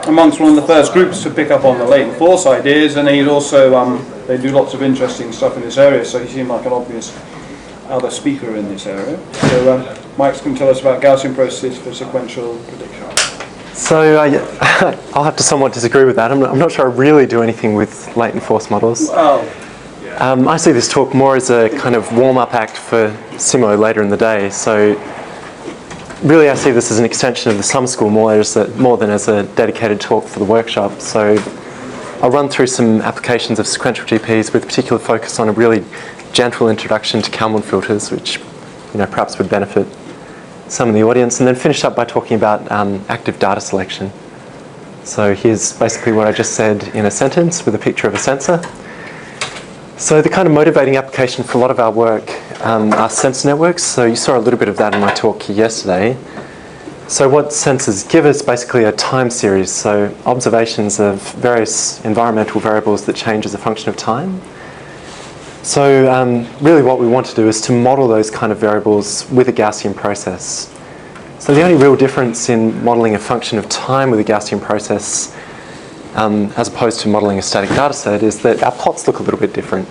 amongst one of the first groups to pick up on the latent force ideas, and he's also they do lots of interesting stuff in this area, so he seemed like an obvious other speaker in this area. So Mike's going to tell us about Gaussian processes for sequential prediction. So I'll have to somewhat disagree with that. I'm not sure I really do anything with latent force models. Well, I see this talk more as a kind of warm-up act for Simo later in the day. So really I see this as an extension of the summer school more than as a dedicated talk for the workshop. So I'll run through some applications of sequential GPs with particular focus on a really gentle introduction to Kalman filters, which perhaps would benefit some of the audience, and then finish up by talking about active data selection. So here's basically what I just said in a sentence with a picture of a sensor. So the kind of motivating application for a lot of our work are sensor networks. So you saw a little bit of that in my talk yesterday. So what sensors give us basically a time series, so observations of various environmental variables that change as a function of time. So really what we want to do is to model those kind of variables with a Gaussian process. So the only real difference in modeling a function of time with a Gaussian process as opposed to modeling a static data set is that our plots look a little bit different.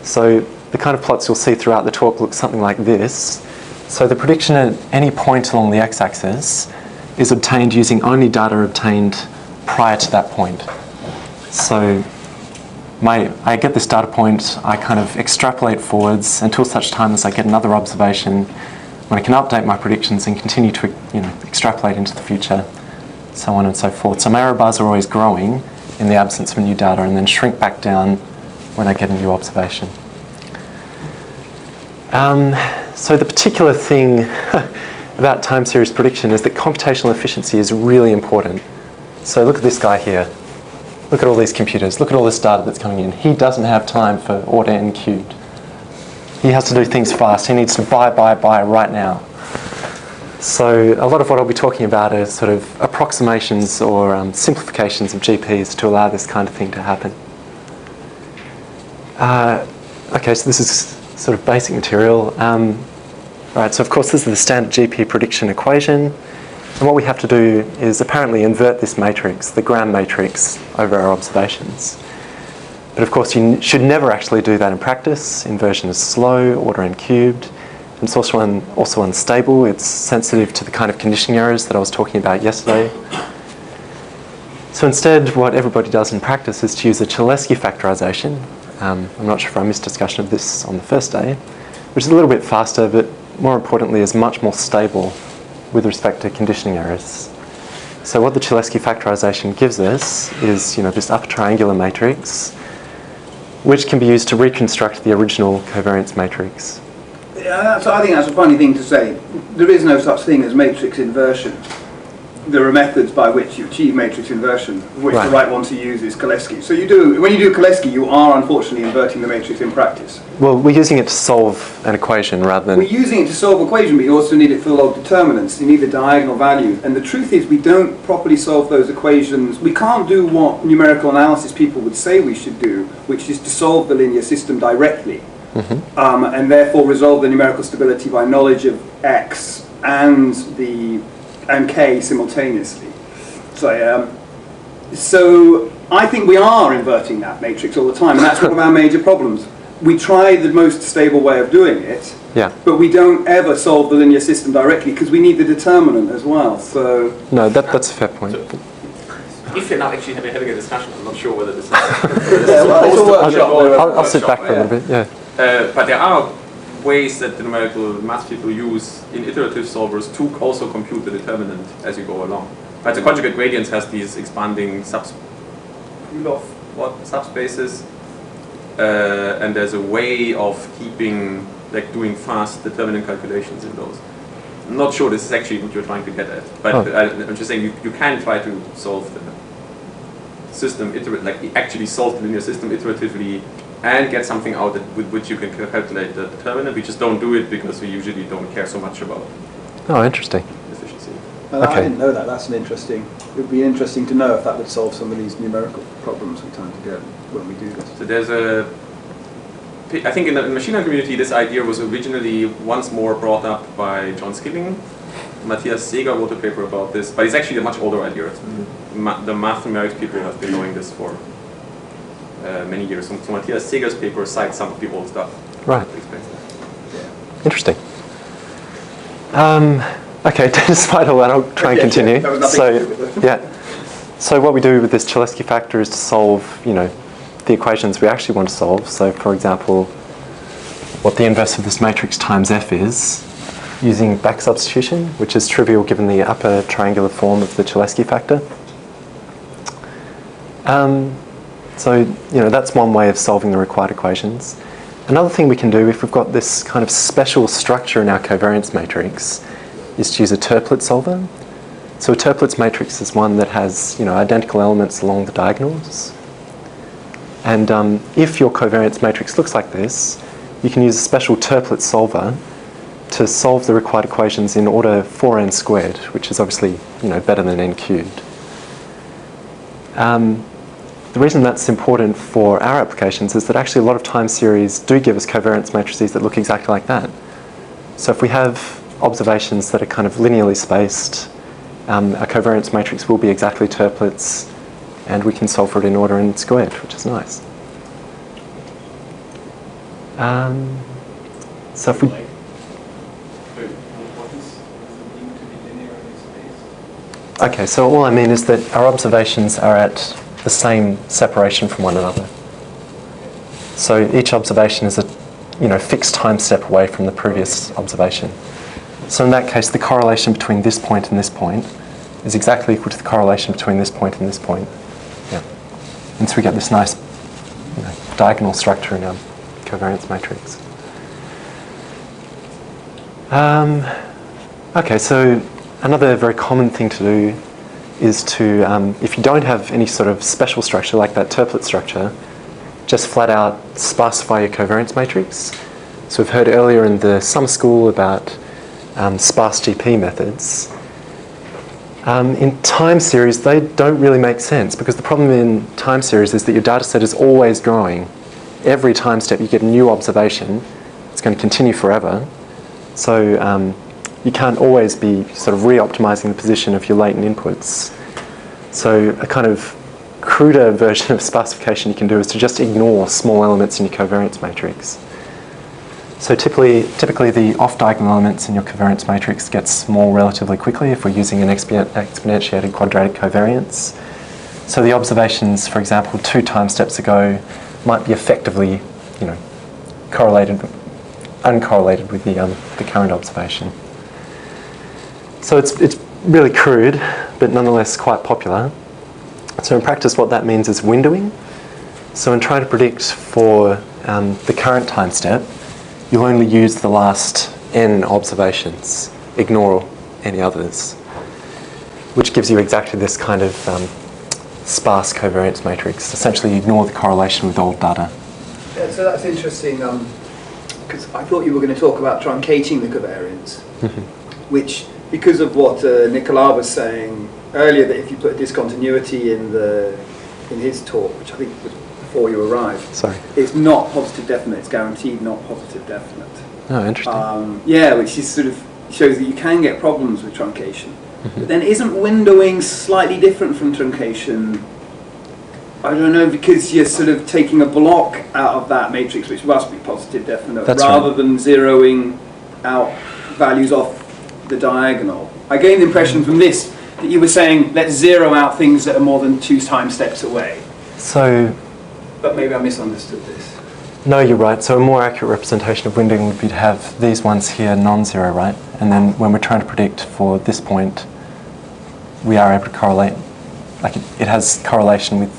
So the kind of plots you'll see throughout the talk look something like this. So the prediction at any point along the x-axis is obtained using only data obtained prior to that point. So I get this data point, I kind of extrapolate forwards until such time as I get another observation when I can update my predictions and continue to extrapolate into the future, so on and so forth. So my error bars are always growing in the absence of new data and then shrink back down when I get a new observation. So the particular thing about time series prediction is that computational efficiency is really important. So look at this guy here. Look at all these computers. Look at all this data that's coming in. He doesn't have time for order n cubed. He has to do things fast. He needs to buy right now. So a lot of what I'll be talking about are sort of approximations or simplifications of GPs to allow this kind of thing to happen. Okay, so this is sort of basic material. Right, so of course this is the standard GP prediction equation. And what we have to do is apparently invert this matrix, the Gram matrix, over our observations. But of course you should never actually do that in practice. Inversion is slow, order n cubed. And it's also unstable. It's sensitive to the kind of conditioning errors that I was talking about yesterday. So instead, what everybody does in practice is to use a Cholesky factorization. I'm not sure if I missed discussion of this on the first day, which is a little bit faster, but more importantly is much more stable with respect to conditioning errors. So what the Cholesky factorization gives us is, this upper triangular matrix, which can be used to reconstruct the original covariance matrix. Yeah, I think that's a funny thing to say. There is no such thing as matrix inversion. There are methods by which you achieve matrix inversion, which the right one to use is Cholesky. So when you do Cholesky, you are unfortunately inverting the matrix in practice. Well, we're using it to solve an equation rather than... We're using it to solve an equation, but you also need it for log determinants. You need the diagonal value. And the truth is we don't properly solve those equations. We can't do what numerical analysis people would say we should do, which is to solve the linear system directly. And therefore resolve the numerical stability by knowledge of x and k simultaneously. So I think we are inverting that matrix all the time, and that's one of our major problems. We try the most stable way of doing it, but we don't ever solve the linear system directly because we need the determinant as well. So no, that's a fair point. So if you're not actually having a discussion, I'm not sure whether this is... I'll sit back for a little bit, but there are ways that the numerical math people use in iterative solvers to also compute the determinant as you go along. Right, so conjugate gradients has these expanding subspaces, and there's a way of keeping, doing fast determinant calculations in those. I'm not sure this is actually what you're trying to get at, but I'm just saying you can try to solve the system, actually solve the linear system iteratively and get something out with which you can calculate the determinant. We just don't do it because we usually don't care so much about interesting. efficiency. I didn't know that. That's it would be interesting to know if that would solve some of these numerical problems we tend to get when we do this. So there's I think in the machine learning community this idea was originally once more brought up by John Skilling, Matthias Seeger wrote a paper about this, but it's actually a much older idea. The mathematics people have been doing this for many years. So Matthias Seeger's paper cites some of the old stuff. Right. To explain that. Interesting. Okay, despite all that, I'll try and continue. That was nothing to do with it. Yeah. So what we do with this Cholesky factor is to solve, the equations we actually want to solve. So, for example, what the inverse of this matrix times F is, using back substitution, which is trivial given the upper triangular form of the Cholesky factor. So, that's one way of solving the required equations. Another thing we can do, if we've got this kind of special structure in our covariance matrix, is to use a Toeplitz solver. So a Toeplitz matrix is one that has, identical elements along the diagonals. And if your covariance matrix looks like this, you can use a special Toeplitz solver to solve the required equations in order 4n squared, which is obviously, better than n cubed. The reason that's important for our applications is that actually a lot of time series do give us covariance matrices that look exactly like that. So if we have observations that are kind of linearly spaced, our covariance matrix will be exactly Toeplitz, and we can solve for it in order n squared, which is nice. So if we... Okay, so all I mean is that our observations are at the same separation from one another. So each observation is a fixed time step away from the previous observation. So in that case, the correlation between this point and this point is exactly equal to the correlation between this point and this point. Yeah. And so we get this nice diagonal structure in our covariance matrix. Okay, so another very common thing to do is to, if you don't have any sort of special structure like that Toeplitz structure, just flat out sparsify your covariance matrix. So we've heard earlier in the summer school about sparse GP methods. In time series, they don't really make sense because the problem in time series is that your data set is always growing. Every time step you get a new observation. It's going to continue forever. So you can't always be sort of re-optimizing the position of your latent inputs. So a kind of cruder version of sparsification you can do is to just ignore small elements in your covariance matrix. So typically the off-diagonal elements in your covariance matrix get small relatively quickly if we're using an exponentiated quadratic covariance. So the observations, for example, 2 time steps ago might be effectively, uncorrelated with the current observation. So it's really crude, but nonetheless quite popular. So in practice, what that means is windowing. So in trying to predict for the current time step, you'll only use the last n observations, ignore any others, which gives you exactly this kind of sparse covariance matrix. Essentially, you ignore the correlation with old data. Yeah, so that's interesting, because I thought you were going to talk about truncating the covariance, which, because of what Nicolas was saying earlier, that if you put a discontinuity in his talk, which I think was before you arrived, Sorry. It's not positive definite, it's guaranteed not positive definite. Oh, interesting. Yeah, which is sort of shows that you can get problems with truncation. But then isn't windowing slightly different from truncation? I don't know, because you're sort of taking a block out of that matrix, which must be positive definite, That's rather right. than zeroing out values off the diagonal. I gained the impression from this that you were saying, let's zero out things that are more than 2 time steps away. So, But maybe I misunderstood this. no, you're right. So a more accurate representation of windowing would be to have these ones here non-zero, right? And then when we're trying to predict for this point, we are able to correlate. Like it has correlation with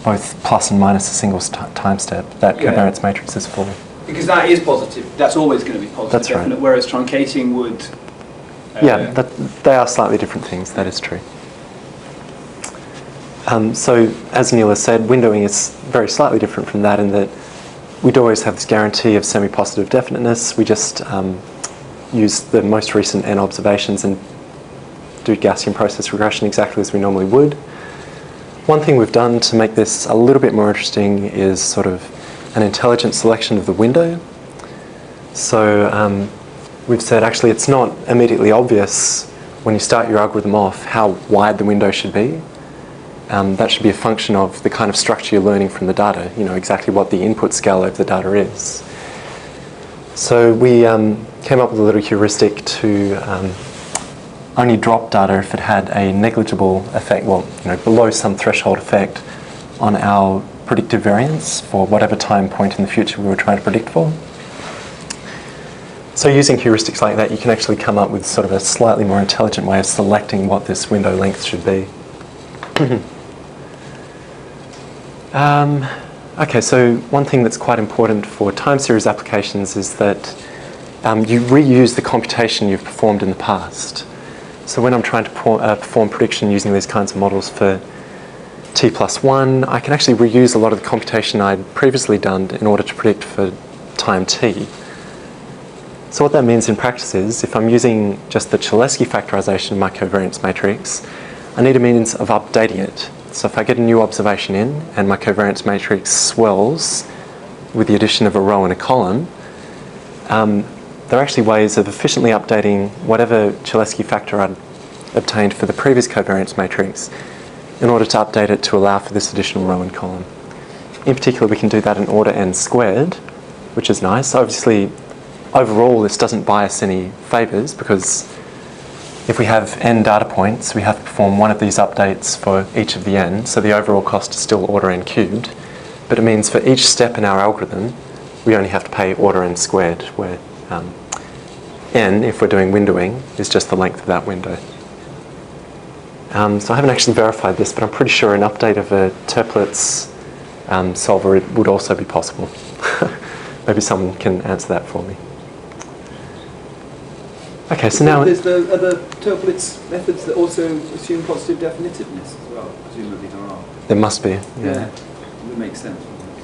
both plus and minus a single time step. That covariance matrix is full. Because that is positive. That's always going to be positive That's right. definite, whereas truncating would... They are slightly different things. That is true. So, as Neil has said, windowing is very slightly different from that in that we'd always have this guarantee of semi-positive definiteness. We just use the most recent n observations and do Gaussian process regression exactly as we normally would. One thing we've done to make this a little bit more interesting is sort of an intelligent selection of the window. So we've said actually it's not immediately obvious when you start your algorithm off how wide the window should be. That should be a function of the kind of structure you're learning from the data, exactly what the input scale of the data is. So we came up with a little heuristic to only drop data if it had a negligible effect, below some threshold effect on our predictive variance for whatever time point in the future we were trying to predict for. So using heuristics like that, you can actually come up with sort of a slightly more intelligent way of selecting what this window length should be. Okay, so one thing that's quite important for time series applications is that you reuse the computation you've performed in the past. So when I'm trying to perform prediction using these kinds of models for t+1, I can actually reuse a lot of the computation I'd previously done in order to predict for time t. So what that means in practice is, if I'm using just the Cholesky factorization of my covariance matrix, I need a means of updating it. So if I get a new observation in and my covariance matrix swells with the addition of a row and a column, there are actually ways of efficiently updating whatever Cholesky factor I'd obtained for the previous covariance matrix in order to update it to allow for this additional row and column. In particular, we can do that in order n squared, which is nice. Obviously, overall, this doesn't buy us any favours because if we have n data points, we have to perform one of these updates for each of the n, so the overall cost is still order n cubed. But it means for each step in our algorithm, we only have to pay order n squared, where n, if we're doing windowing, is just the length of that window. So I haven't actually verified this, but I'm pretty sure an update of a Toeplitz solver would also be possible. Maybe someone can answer that for me. Okay, so now... There's the other Toeplitz methods that also assume positive definitiveness as well, presumably there are. There must be, Yeah, it would make sense.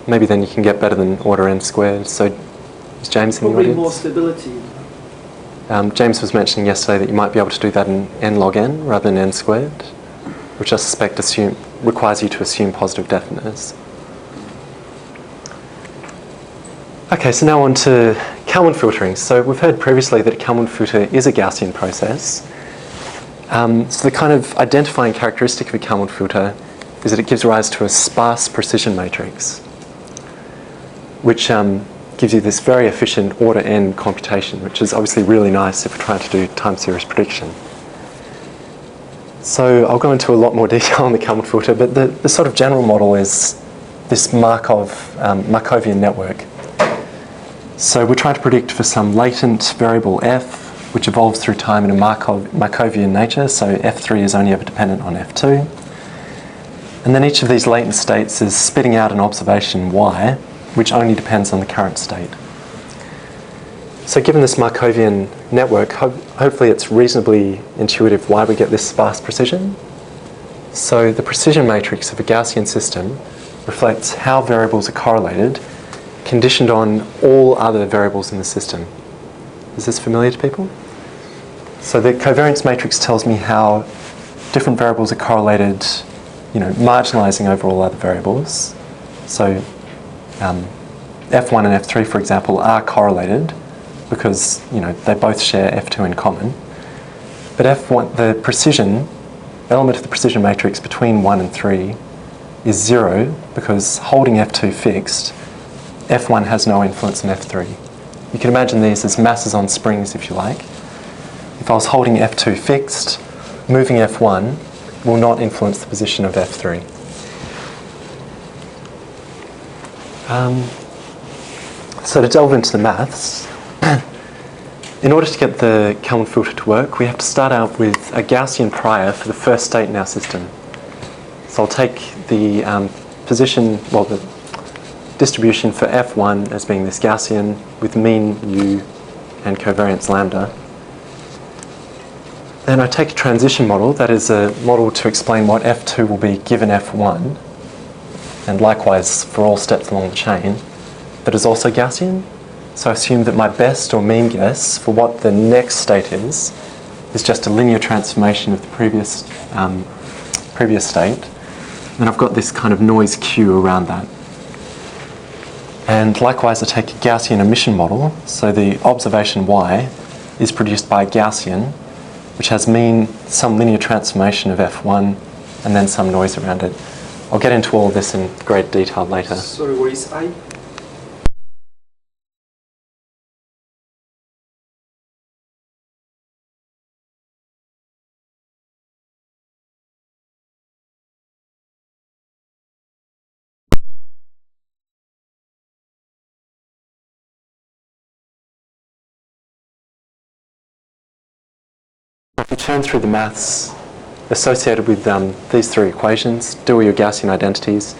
Maybe then you can get better than order n squared. So is James in the Probably audience? more stability. James was mentioning yesterday that you might be able to do that in n log n rather than n squared, which I suspect requires you to assume positive definiteness. Okay, so now on to Kalman filtering. So we've heard previously that a Kalman filter is a Gaussian process. So the kind of identifying characteristic of a Kalman filter is that it gives rise to a sparse precision matrix, which gives you this very efficient order n computation, which is obviously really nice if we're trying to do time series prediction. So I'll go into a lot more detail on the Kalman filter, but the sort of general model is this Markovian network. So we're trying to predict for some latent variable f, which evolves through time in a Markovian nature, so f3 is only ever dependent on f2. And then each of these latent states is spitting out an observation y, which only depends on the current state. So given this Markovian network, hopefully it's reasonably intuitive why we get this sparse precision. So the precision matrix of a Gaussian system reflects how variables are correlated, conditioned on all other variables in the system. Is this familiar to people? So the covariance matrix tells me how different variables are correlated, marginalizing over all other variables. So F1 and F3, for example, are correlated because they both share F2 in common. But F1, the precision element of the precision matrix between 1 and 3 is 0 because holding F2 fixed, F1 has no influence on F3. You can imagine these as masses on springs, if you like. If I was holding F2 fixed, moving F1 will not influence the position of F3. So to delve into the maths, in order to get the Kalman filter to work, we have to start out with a Gaussian prior for the first state in our system. So I'll take the the distribution for F1 as being this Gaussian with mean U and covariance lambda. Then I take a transition model, that is a model to explain what F2 will be given F1, and likewise for all steps along the chain, that is also Gaussian. So I assume that my best or mean guess for what the next state is just a linear transformation of the previous state. And I've got this kind of noise Q around that. And likewise, I take a Gaussian emission model, so the observation Y is produced by a Gaussian, which has some linear transformation of f1 and then some noise around it. I'll get into all of this in great detail later. Sorry, what is I? If you turn through the maths associated with these three equations, do all your Gaussian identities,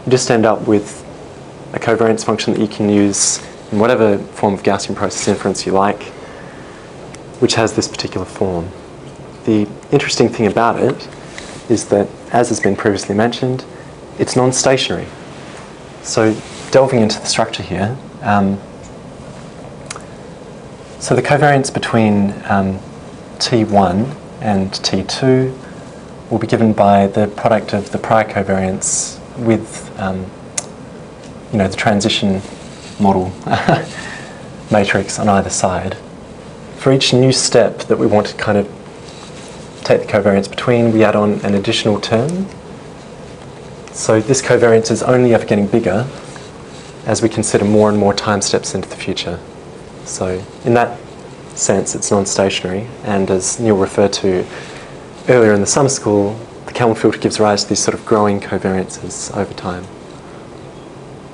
you just end up with a covariance function that you can use in whatever form of Gaussian process inference you like, which has this particular form. The interesting thing about it is that, as has been previously mentioned, it's non-stationary. So delving into the structure here, so the covariance between T1 and T2 will be given by the product of the prior covariance with the transition model matrix on either side. For each new step that we want to kind of take the covariance between, we add on an additional term. So this covariance is only ever getting bigger as we consider more and more time steps into the future. So in that sense, it's non-stationary, and as Neil referred to earlier in the summer school, the Kalman filter gives rise to these sort of growing covariances over time.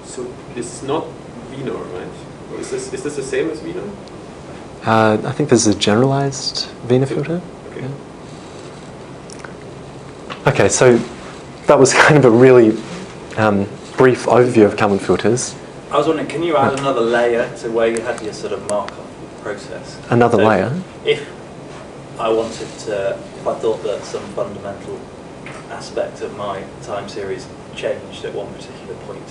So it's not Vino, right? Or is this the same as Vino? I think this is a generalized Wiener filter. Okay. Yeah. Okay, so that was kind of a really brief overview of Kalman filters. I was wondering, can you add another layer to where you had your sort of markup process? Another So layer? If I thought that some fundamental aspect of my time series changed at one particular point,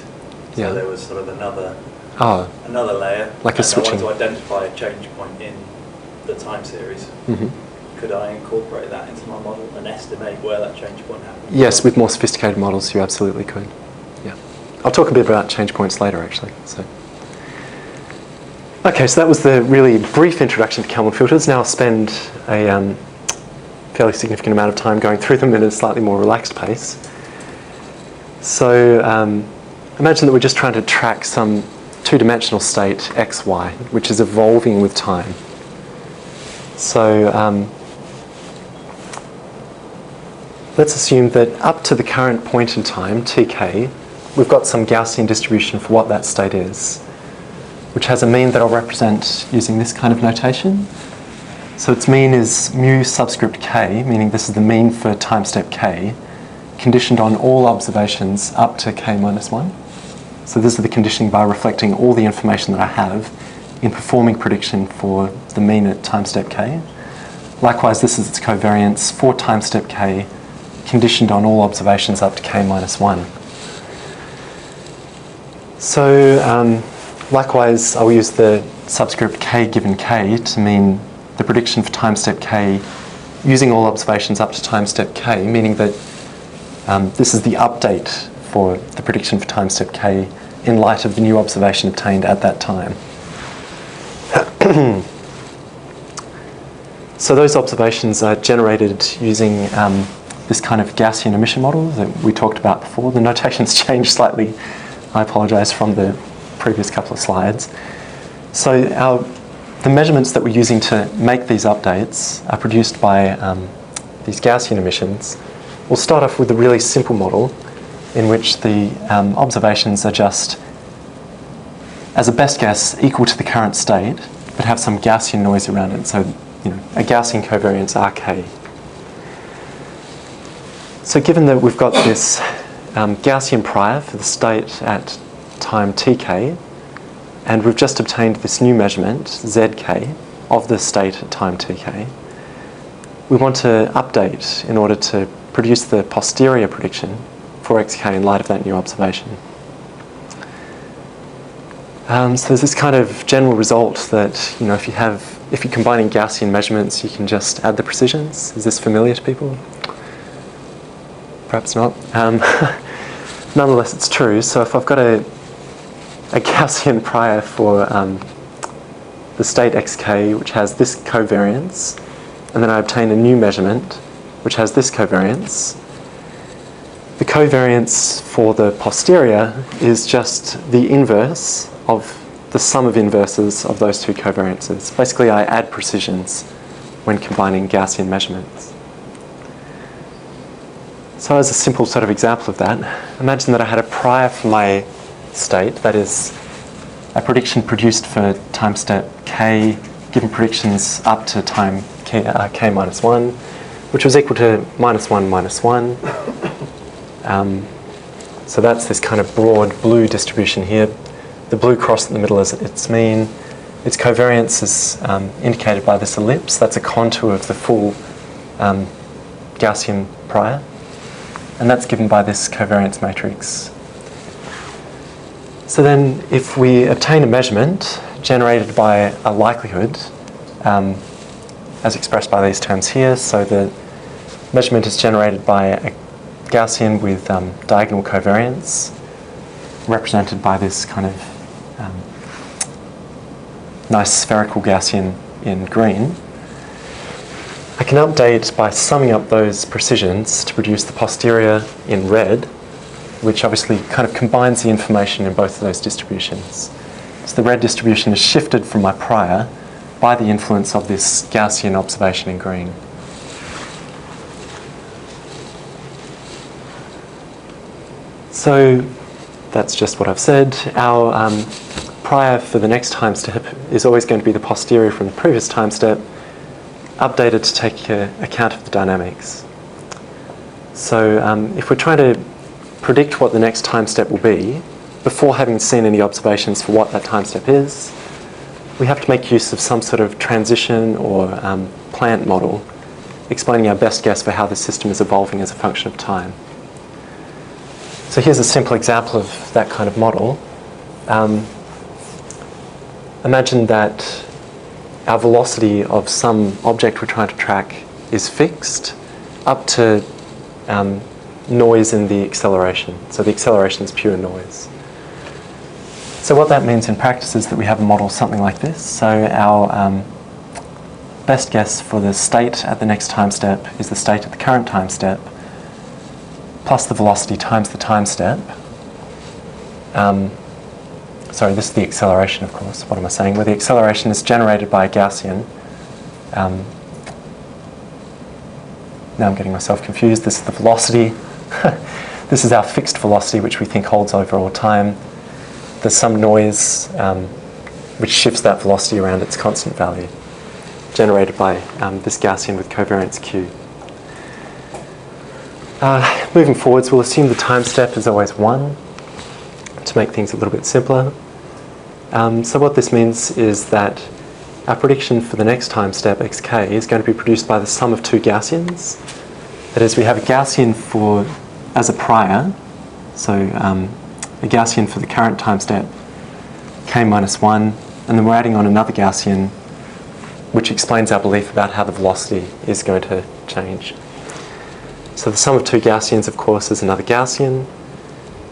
so Yeah. there was sort of another layer, Like a and switching. I wanted to identify a change point in the time series. Mm-hmm. Could I incorporate that into my model and estimate where that change point happened? Yes, with more sophisticated models, you absolutely could. Yeah, I'll talk a bit about change points later, actually. So, okay, so that was the really brief introduction to Kalman filters. Now I'll spend a fairly significant amount of time going through them in a slightly more relaxed pace. So, imagine that we're just trying to track some two-dimensional state x, y, which is evolving with time. So, let's assume that up to the current point in time, tk, we've got some Gaussian distribution for what that state is, which has a mean that I'll represent using this kind of notation. So its mean is mu subscript k, meaning this is the mean for time step k, conditioned on all observations up to k minus 1. So this is the conditioning by reflecting all the information that I have in performing prediction for the mean at time step k. Likewise, this is its covariance for time step k, conditioned on all observations up to k minus 1. So likewise, I'll use the subscript k given k to mean the prediction for time step k using all observations up to time step k, meaning that this is the update for the prediction for time step k in light of the new observation obtained at that time. So those observations are generated using this kind of Gaussian emission model that we talked about before. The notation's changed slightly, I apologise, from the previous couple of slides. So the measurements that we're using to make these updates are produced by these Gaussian emissions. We'll start off with a really simple model in which the observations are just, as a best guess, equal to the current state, but have some Gaussian noise around it. So, a Gaussian covariance Rk. So given that we've got this Gaussian prior for the state at time tk, and we've just obtained this new measurement, zk, of the state at time tk, we want to update in order to produce the posterior prediction for xk in light of that new observation. So there's this kind of general result that, if you're combining Gaussian measurements, you can just add the precisions. Is this familiar to people? Perhaps not. Nonetheless, it's true. So if I've got a Gaussian prior for the state xk, which has this covariance, and then I obtain a new measurement, which has this covariance. The covariance for the posterior is just the inverse of the sum of inverses of those two covariances. Basically, I add precisions when combining Gaussian measurements. So as a simple sort of example of that, imagine that I had a prior for my state, that is a prediction produced for time step k, given predictions up to time k minus 1, which was equal to minus 1, minus 1. So that's this kind of broad blue distribution here. The blue cross in the middle is its mean. Its covariance is indicated by this ellipse. That's a contour of the full Gaussian prior. And that's given by this covariance matrix. So then if we obtain a measurement generated by a likelihood, as expressed by these terms here, so the measurement is generated by a Gaussian with diagonal covariance, represented by this kind of nice spherical Gaussian in green. I can update by summing up those precisions to produce the posterior in red, which obviously kind of combines the information in both of those distributions. So the red distribution is shifted from my prior by the influence of this Gaussian observation in green. So that's just what I've said. Our prior for the next time step is always going to be the posterior from the previous time step, updated to take account of the dynamics. So if we're trying to predict what the next time step will be, before having seen any observations for what that time step is, we have to make use of some sort of transition or plant model explaining our best guess for how the system is evolving as a function of time. So here's a simple example of that kind of model. Imagine that our velocity of some object we're trying to track is fixed up to noise in the acceleration. So the acceleration is pure noise. So what that means in practice is that we have a model something like this. So our best guess for the state at the next time step is the state at the current time step plus the velocity times the time step. Sorry, this is the acceleration, of course. What am I saying? Well, the acceleration is generated by a Gaussian. Now I'm getting myself confused. This is the velocity. This is our fixed velocity, which we think holds over all time. There's some noise which shifts that velocity around its constant value, generated by this Gaussian with covariance q. Moving forwards, we'll assume the time step is always 1 to make things a little bit simpler. So what this means is that our prediction for the next time step, xk, is going to be produced by the sum of two Gaussians. That is, we have a Gaussian as a prior, so a Gaussian for the current time step, k minus 1, and then we're adding on another Gaussian which explains our belief about how the velocity is going to change. So the sum of two Gaussians, of course, is another Gaussian.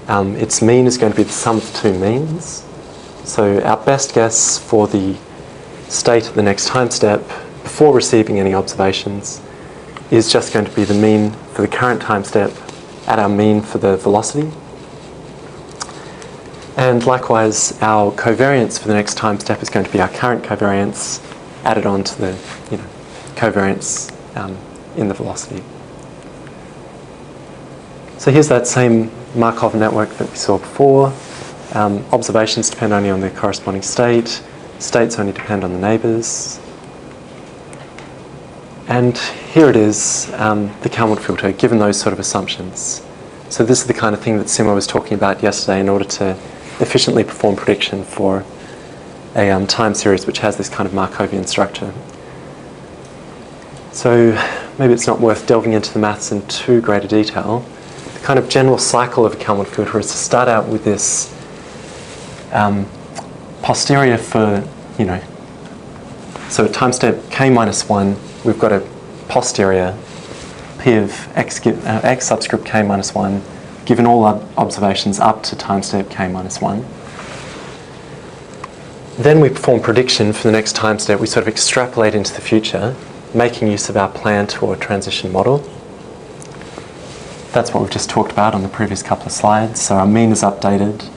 Its mean is going to be the sum of the two means. So our best guess for the state at the next time step before receiving any observations is just going to be the mean for the current time step at our mean for the velocity. And likewise, our covariance for the next time step is going to be our current covariance added on to the covariance in the velocity. So here's that same Markov network that we saw before. Observations depend only on the corresponding state. States only depend on the neighbours. And here it is, the Kalman filter, given those sort of assumptions. So this is the kind of thing that Simo was talking about yesterday in order to efficiently perform prediction for a time series which has this kind of Markovian structure. So maybe it's not worth delving into the maths in too great a detail. The kind of general cycle of a Kalman filter is to start out with this posterior for, so at time step k minus 1, we've got a posterior p of x subscript k minus 1, given all observations up to time step k minus 1. Then we perform prediction for the next time step. We sort of extrapolate into the future, making use of our plant or transition model. That's what we've just talked about on the previous couple of slides. So our mean is updated,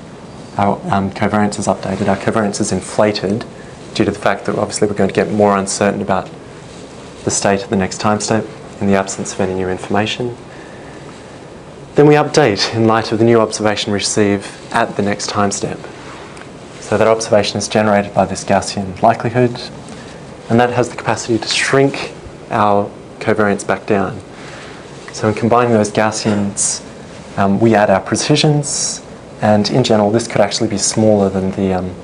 our covariance is updated, our covariance is inflated due to the fact that obviously we're going to get more uncertain about the state of the next time step in the absence of any new information. Then we update in light of the new observation we receive at the next time step. So that observation is generated by this Gaussian likelihood, and that has the capacity to shrink our covariance back down. So in combining those Gaussians, we add our precisions, and in general this could actually be smaller than the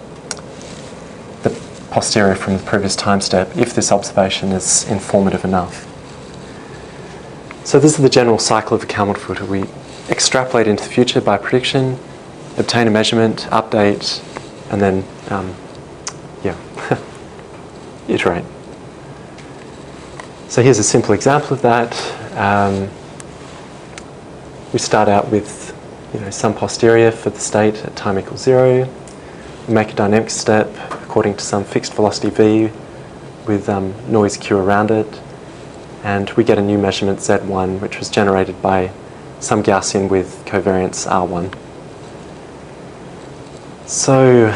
posterior from the previous time step if this observation is informative enough. So this is the general cycle of a Kalman filter. We extrapolate into the future by prediction, obtain a measurement, update, and then iterate. So here's a simple example of that. We start out with some posterior for the state at time equals 0. We make a dynamic step according to some fixed velocity v with noise q around it, and we get a new measurement z1, which was generated by some Gaussian with covariance r1. So,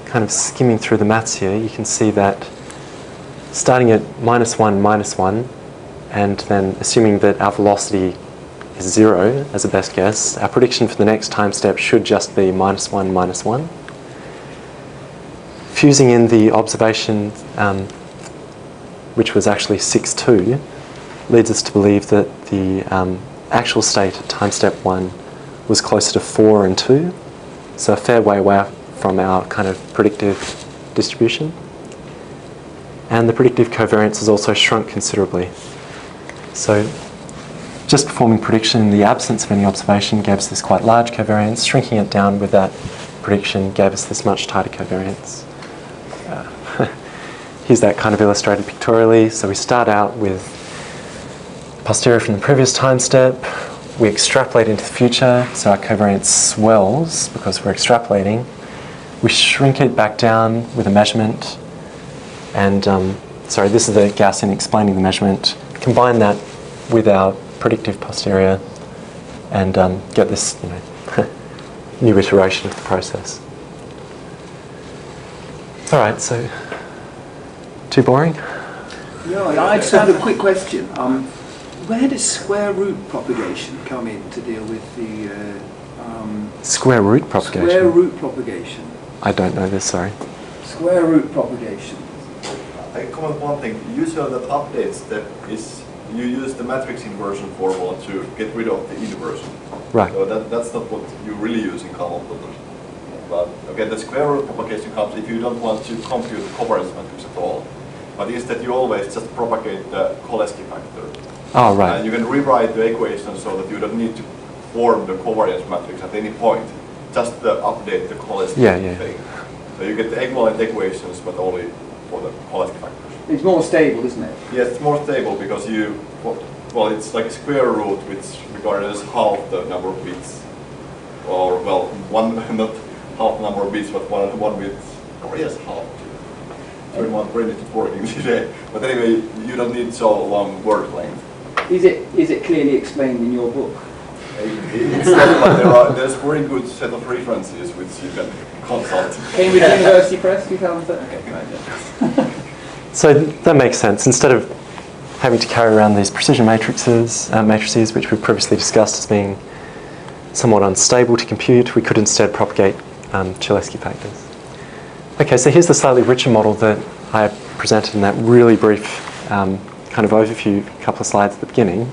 kind of skimming through the maths here, you can see that starting at -1, -1, and then assuming that our velocity is 0 as a best guess, our prediction for the next time step should just be -1, -1. Fusing in the observation, which was actually 6.2, leads us to believe that the actual state at time step 1 was closer to 4 and 2, so a fair way away from our kind of predictive distribution. And the predictive covariance has also shrunk considerably. So just performing prediction in the absence of any observation gave us this quite large covariance. Shrinking it down with that prediction gave us this much tighter covariance. Here's that kind of illustrated pictorially. So we start out with posterior from the previous time step. We extrapolate into the future, so our covariance swells because we're extrapolating. We shrink it back down with a measurement. And, sorry, this is the Gaussian explaining the measurement. Combine that with our predictive posterior and get this new iteration of the process. All right, so too boring? No, I just had a quick question. Where does square root propagation come in to deal with the Square root propagation? Square root propagation. I don't know this, sorry. Square root propagation. I comment one thing. Usually that update step is you use the matrix inversion formula to get rid of the inversion. Right. So that's not what you really use in Kalman filters. But okay, the square root propagation comes if you don't want to compute the covariance matrix at all. But instead you always just propagate the Cholesky factor. Oh, right. And you can rewrite the equation so that you don't need to form the covariance matrix at any point. Just update the Cholesky thing. So you get the equivalent equations, but only for the Cholesky factors. It's more stable, isn't it? Yes, it's more stable because well, it's like a square root which regarded as half the number of bits. Or, well, not half the number of bits, but one bit, or yes, half. Everyone brain is working today. But anyway, you don't need so long word length. Is it clearly explained in your book? It's not, but there's a very good set of references which you can consult. Cambridge University Press, 2013. Okay, right. So that makes sense. Instead of having to carry around these precision matrices, which we previously discussed as being somewhat unstable to compute, we could instead propagate Cholesky factors. Okay, so here's the slightly richer model that I presented in that really brief kind of overview, a couple of slides at the beginning.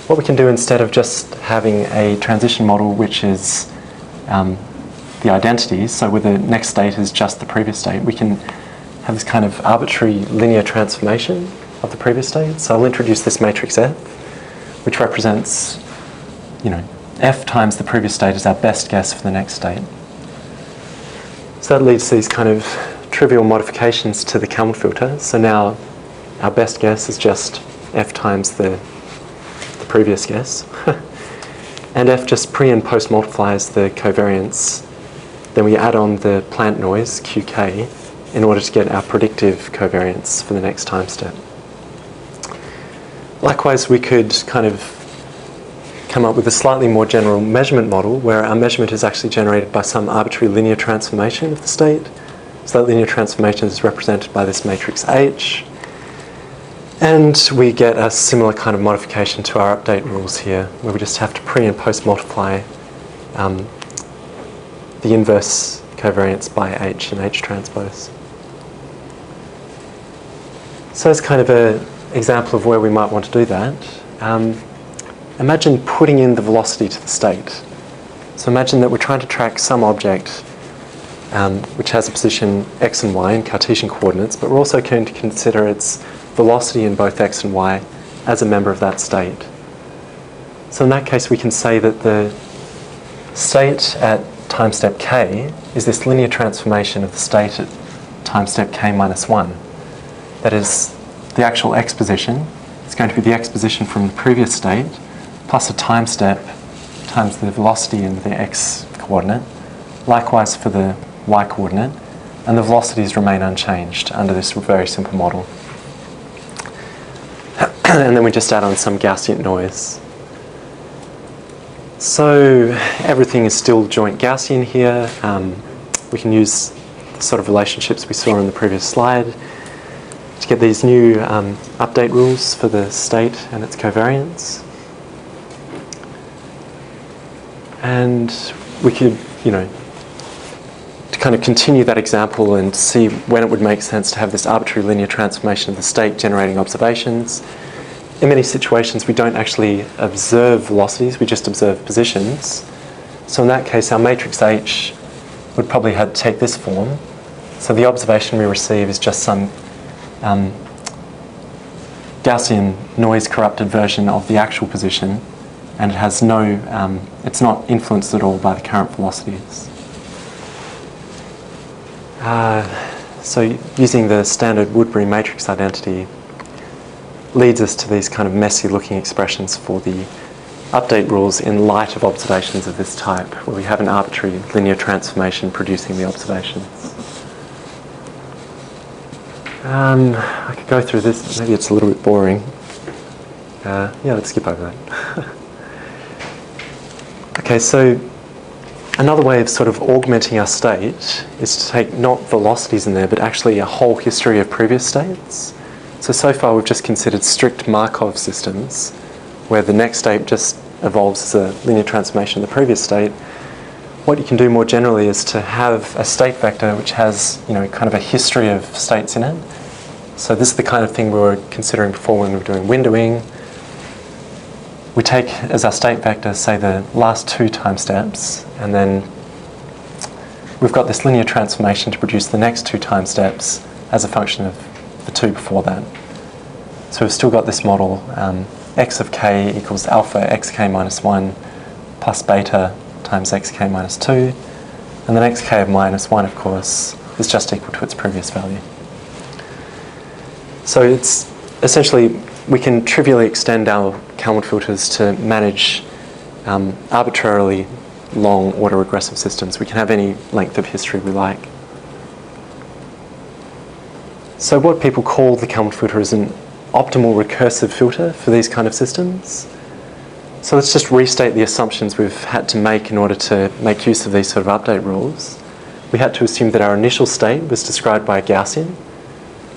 What we can do instead of just having a transition model which is the identities, so where the next state is just the previous state, we can have this kind of arbitrary linear transformation of the previous state. So I'll introduce this matrix F, which represents, F times the previous state is our best guess for the next state. So that leads to these kind of trivial modifications to the Kalman filter. So now our best guess is just F times the previous guess. And F just pre and post multiplies the covariance then we add on the plant noise, qk, in order to get our predictive covariance for the next time step. Likewise, we could kind of come up with a slightly more general measurement model where our measurement is actually generated by some arbitrary linear transformation of the state. So that linear transformation is represented by this matrix H. And we get a similar kind of modification to our update rules here, where we just have to pre and post multiply the inverse covariance by H and H transpose. So it's kind of an example of where we might want to do that. Imagine putting in the velocity to the state. So imagine that we're trying to track some object which has a position x and y in Cartesian coordinates, but we're also going to consider its velocity in both x and y as a member of that state. So in that case, we can say that the state at time step k is this linear transformation of the state at time step k minus 1. That is, the actual x position is going to be the x position from the previous state plus a time step times the velocity in the x coordinate. Likewise for the y coordinate, and the velocities remain unchanged under this very simple model. And then we just add on some Gaussian noise. So everything is still joint Gaussian here. We can use the sort of relationships we saw in the previous slide to get these new update rules for the state and its covariance. And we could, to kind of continue that example and see when it would make sense to have this arbitrary linear transformation of the state generating observations. In many situations, we don't actually observe velocities, we just observe positions. So in that case, our matrix H would probably have to take this form. So the observation we receive is just some Gaussian noise corrupted version of the actual position, and it has no, it's not influenced at all by the current velocities. So using the standard Woodbury matrix identity leads us to these kind of messy looking expressions for the update rules in light of observations of this type, where we have an arbitrary linear transformation producing the observations. I could go through this, maybe it's a little bit boring. Yeah, let's skip over that. Okay, so another way of sort of augmenting our state is to take not velocities in there, but actually a whole history of previous states. So far we've just considered strict Markov systems, where the next state just evolves as a linear transformation of the previous state. What you can do more generally is to have a state vector which has, kind of a history of states in it. So this is the kind of thing we were considering before when we were doing windowing. We take as our state vector, say, the last 2 time steps, and then we've got this linear transformation to produce the next 2 time steps as a function of the 2 before that. So we've still got this model, x of k equals alpha xk minus 1 plus beta times xk minus 2, and the next k of minus 1, of course, is just equal to its previous value. So it's essentially, we can trivially extend our Kalman filters to manage arbitrarily long autoregressive systems. We can have any length of history we like. So what people call the Kalman filter is an optimal recursive filter for these kind of systems. So let's just restate the assumptions we've had to make in order to make use of these sort of update rules. We had to assume that our initial state was described by a Gaussian.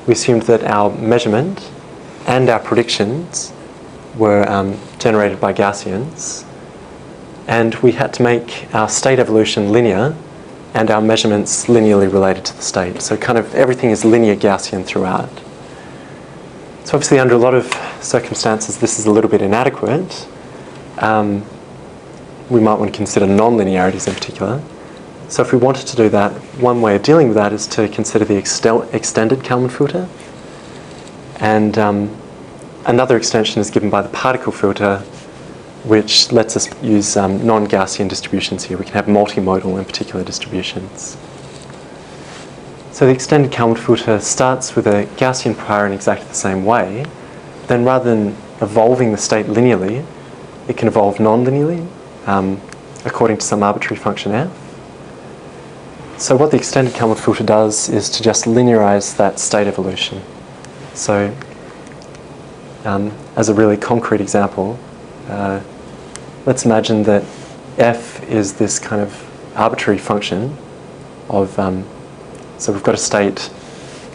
We assumed that our measurement and our predictions were generated by Gaussians. And we had to make our state evolution linear and our measurements linearly related to the state. So kind of everything is linear Gaussian throughout. So obviously under a lot of circumstances this is a little bit inadequate. We might want to consider non-linearities in particular. So if we wanted to do that, one way of dealing with that is to consider the extended Kalman filter. And another extension is given by the particle filter, which lets us use non-Gaussian distributions here. We can have multimodal in particular distributions. So the extended Kalman filter starts with a Gaussian prior in exactly the same way. Then rather than evolving the state linearly, it can evolve non-linearly according to some arbitrary function f. So what the extended Kalman filter does is to just linearize that state evolution. So as a really concrete example, let's imagine that f is this kind of arbitrary function of, so we've got a state,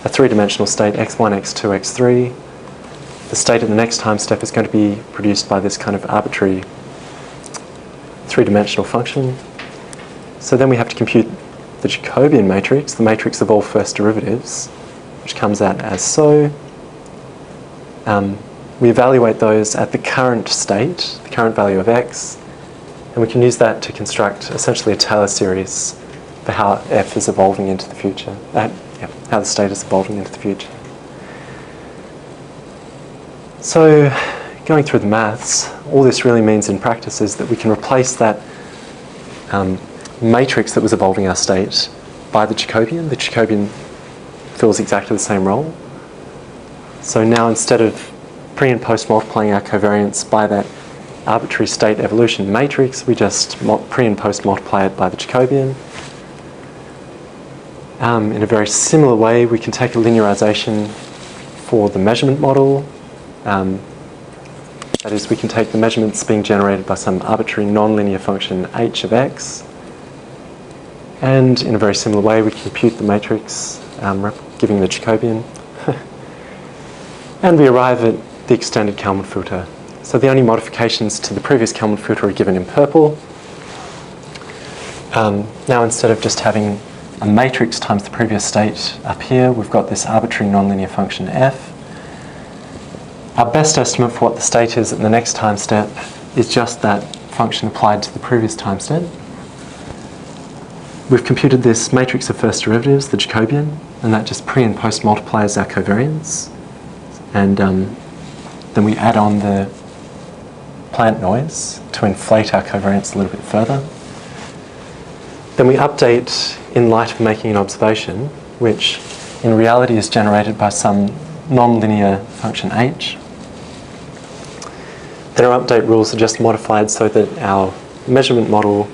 a three-dimensional state, x1, x2, x3. The state at the next time step is going to be produced by this kind of arbitrary three-dimensional function. So then we have to compute the Jacobian matrix, the matrix of all first derivatives, which comes out as so. We evaluate those at the current state, the current value of x, and we can use that to construct essentially a Taylor series for how f is evolving into the future, how the state is evolving into the future. So going through the maths, all this really means in practice is that we can replace that matrix that was evolving our state by the Jacobian. The Jacobian fills exactly the same role. So now instead of pre and post multiplying our covariance by that arbitrary state evolution matrix, we just pre and post multiply it by the Jacobian. In a very similar way, we can take a linearization for the measurement model. That is, we can take the measurements being generated by some arbitrary nonlinear function h of x, and in a very similar way, we can compute the matrix, giving the Jacobian, and we arrive at the extended Kalman filter. So the only modifications to the previous Kalman filter are given in purple. Now instead of just having a matrix times the previous state up here, we've got this arbitrary nonlinear function f. Our best estimate for what the state is at the next time step is just that function applied to the previous time step. We've computed this matrix of first derivatives, the Jacobian, and that just pre and post multiplies our covariance. And then we add on the plant noise to inflate our covariance a little bit further. Then we update in light of making an observation, which in reality is generated by some nonlinear function h. Then our update rules are just modified so that our measurement model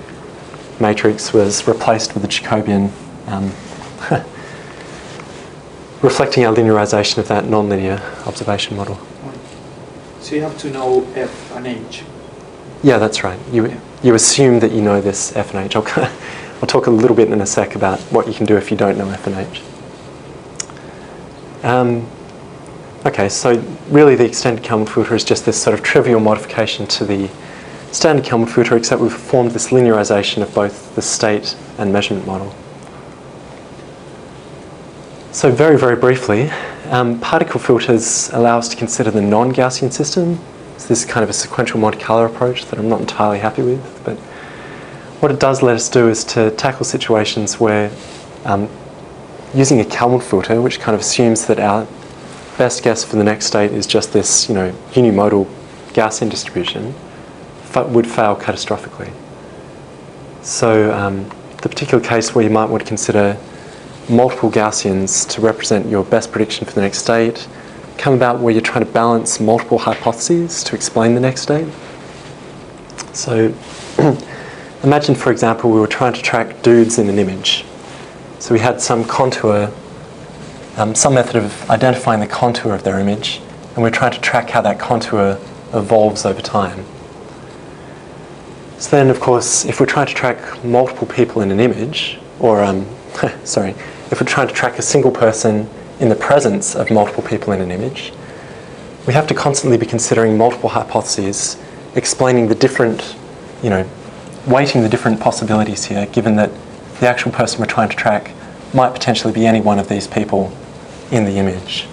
matrix was replaced with the Jacobian, reflecting our linearization of that nonlinear observation model. So you have to know f and h. Yeah, that's right. You assume that you know this f and h. I'll talk a little bit in a sec about what you can do if you don't know f and h. Okay, so really the extended Kalman filter is just this sort of trivial modification to the standard Kalman filter, except we've performed this linearization of both the state and measurement model. So very, very briefly, particle filters allow us to consider the non-Gaussian system. So this is kind of a sequential Monte Carlo approach that I'm not entirely happy with, but what it does let us do is to tackle situations where using a Kalman filter, which kind of assumes that our best guess for the next state is just this, unimodal Gaussian distribution, would fail catastrophically. So the particular case where you might want to consider multiple Gaussians to represent your best prediction for the next state come about where you're trying to balance multiple hypotheses to explain the next state. So imagine, for example, we were trying to track dudes in an image. So we had some contour, some method of identifying the contour of their image, and we're trying to track how that contour evolves over time. So then, of course, if we're trying to track multiple people in an image, or, if we're trying to track a single person in the presence of multiple people in an image, we have to constantly be considering multiple hypotheses, explaining the different, weighting the different possibilities here, given that the actual person we're trying to track might potentially be any one of these people in the image.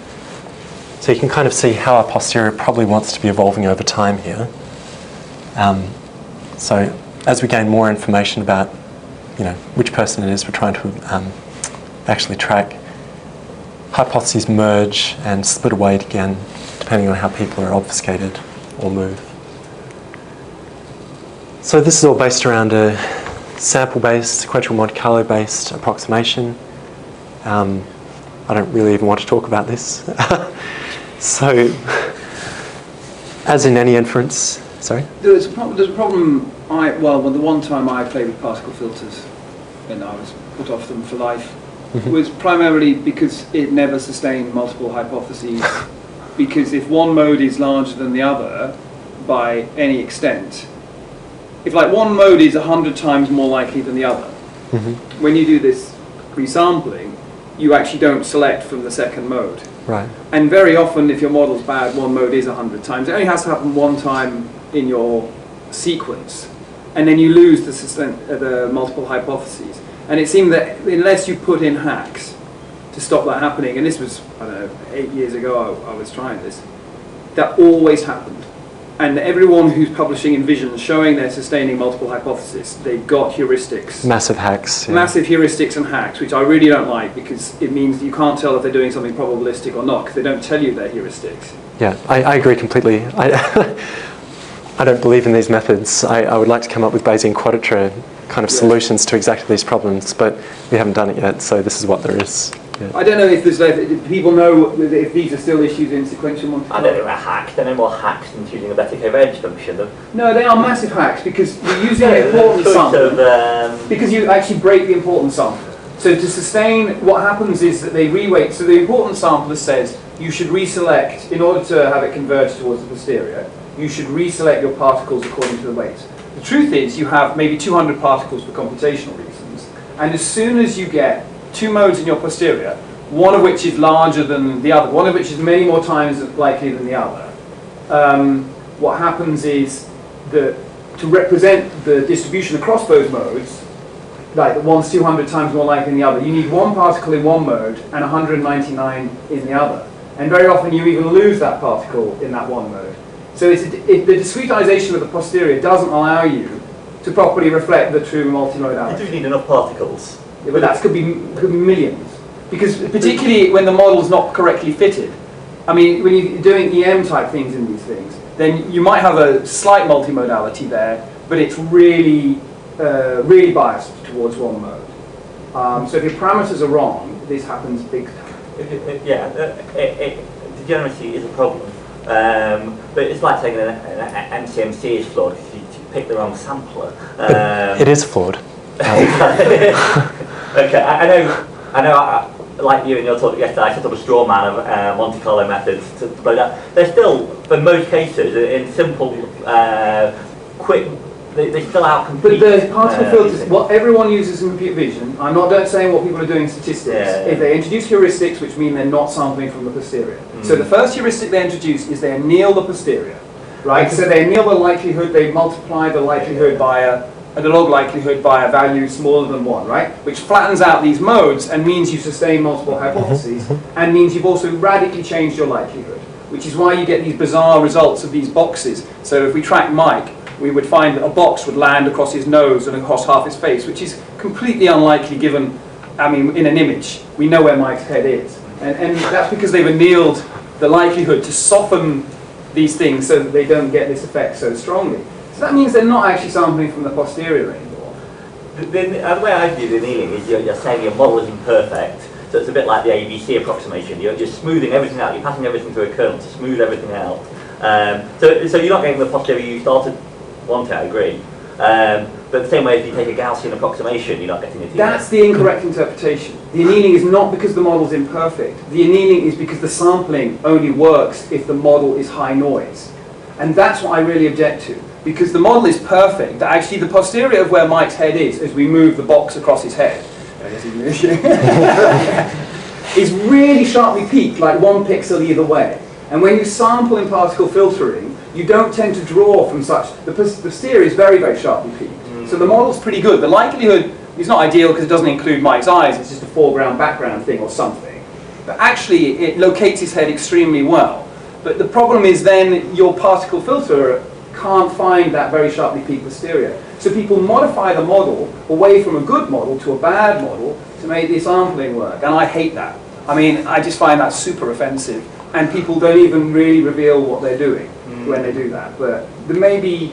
So you can kind of see how our posterior probably wants to be evolving over time here. So as we gain more information about, which person it is we're trying to actually track, hypotheses merge and split away again, depending on how people are obfuscated or move. So this is all based around a sample-based, sequential Monte Carlo-based approximation. I don't really even want to talk about this. So, as in any inference, sorry? There's a problem, the one time I played with particle filters, and I was put off them for life, was primarily because it never sustained multiple hypotheses. Because if one mode is larger than the other by any extent, if like one mode is 100 times more likely than the other, when you do this resampling, you actually don't select from the second mode. Right. And very often, if your model's bad, one mode is 100 times. It only has to happen one time in your sequence, and then you lose the multiple hypotheses. And it seemed that unless you put in hacks to stop that happening, and this was, I don't know, 8 years ago I was trying this, that always happened. And everyone who's publishing in Vision showing they're sustaining multiple hypotheses, they've got heuristics. Massive hacks. Yeah. Massive heuristics and hacks, which I really don't like, because it means you can't tell if they're doing something probabilistic or not, because they don't tell you they're heuristics. Yeah, I agree completely. I don't believe in these methods. I would like to come up with Bayesian quadrature kind of solutions to exactly these problems, but we haven't done it yet, so this is what there is. Yeah. I don't know if there's do people know if these are still issues in sequential Monte Carlo. I don't know about hacks. They're no more hacks than choosing a better covariance function. No, they are massive hacks, because you're using an important sample. Because you actually break the important sample. So to sustain, what happens is that they reweight. So the important sampler says you should reselect, in order to have it converge towards the posterior, you should reselect your particles according to the weights. The truth is you have maybe 200 particles for computational reasons, and as soon as you get two modes in your posterior, one of which is larger than the other, one of which is many more times likely than the other, what happens is that to represent the distribution across those modes, like one's 200 times more likely than the other, you need one particle in one mode and 199 in the other. And very often you even lose that particle in that one mode. So the discretization of the posterior doesn't allow you to properly reflect the true multimodality. You do need enough particles. Yeah, but that could be millions. Because particularly when the model's not correctly fitted. I mean, when you're doing EM type things in these things, then you might have a slight multimodality there, but it's really, really biased towards one mode. So if your parameters are wrong, this happens big time. Degeneracy is a problem. But it's like saying an MCMC is flawed because you picked the wrong sampler. It is flawed. Okay, I know. Like you in your talk yesterday, I set up a straw man of Monte Carlo methods to blow that. They're still, for most cases, in simple, quick. They still outcompete. But the particle filters, what everyone uses in computer vision, I'm not saying what people are doing in statistics, if they introduce heuristics, which mean they're not sampling from the posterior. So the first heuristic they introduce is they anneal the posterior, right? So they anneal the likelihood, they multiply the likelihood by the log likelihood by a value smaller than 1, right? Which flattens out these modes and means you sustain multiple hypotheses, and means you've also radically changed your likelihood, which is why you get these bizarre results of these boxes. So if we track Mike, we would find that a box would land across his nose and across half his face, which is completely unlikely given, I mean, in an image, we know where Mike's head is. And that's because they've annealed the likelihood to soften these things so that they don't get this effect so strongly. So that means they're not actually sampling from the posterior anymore. The way I view the annealing is you're saying your model is imperfect, so it's a bit like the ABC approximation. You're just smoothing everything out, you're passing everything through a kernel to smooth everything out. So you're not getting the posterior you started wanting, I agree. But the same way if you take a Gaussian approximation, you're not getting it either. That's the incorrect interpretation. The annealing is not because the model's imperfect. The annealing is because the sampling only works if the model is high noise. And that's what I really object to. Because the model is perfect, that actually the posterior of where Mike's head is, as we move the box across his head, is really sharply peaked, like 1 pixel either way. And when you sample in particle filtering, you don't tend to draw from such. The posterior is very, very sharply peaked. So the model's pretty good. The likelihood is not ideal because it doesn't include Mike's eyes, it's just a foreground background thing or something. But actually it locates his head extremely well. But the problem is then your particle filter can't find that very sharply peaked posterior. So people modify the model away from a good model to a bad model to make the sampling work. And I hate that. I mean, I just find that super offensive. And people don't even really reveal what they're doing when they do that. But there may be,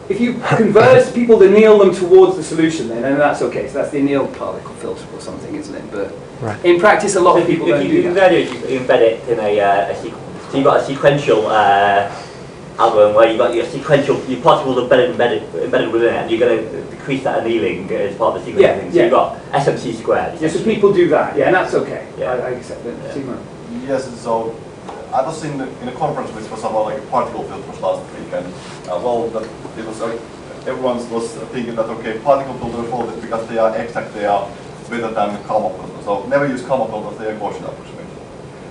if you converge people to anneal them towards the solution, then that's okay. So that's the annealed particle filter or something, isn't it? But in practice, a lot of people don't do that. You embed it in a sequence. So you've got a sequential algorithm where you've got your sequential, your particles embedded within it, and you're going to decrease that annealing as part of the sequential thing. So you've got SMC squared. Yeah, so people do that, yeah, and that's okay. Yeah. I accept that. Yeah. Yes, so I was in a conference which was about like particle filters last week, and it was everyone was thinking that okay, particle filters are faulted because they are exact, they are better than Kalman filters. So never use Kalman filters, they are Gaussian approximations.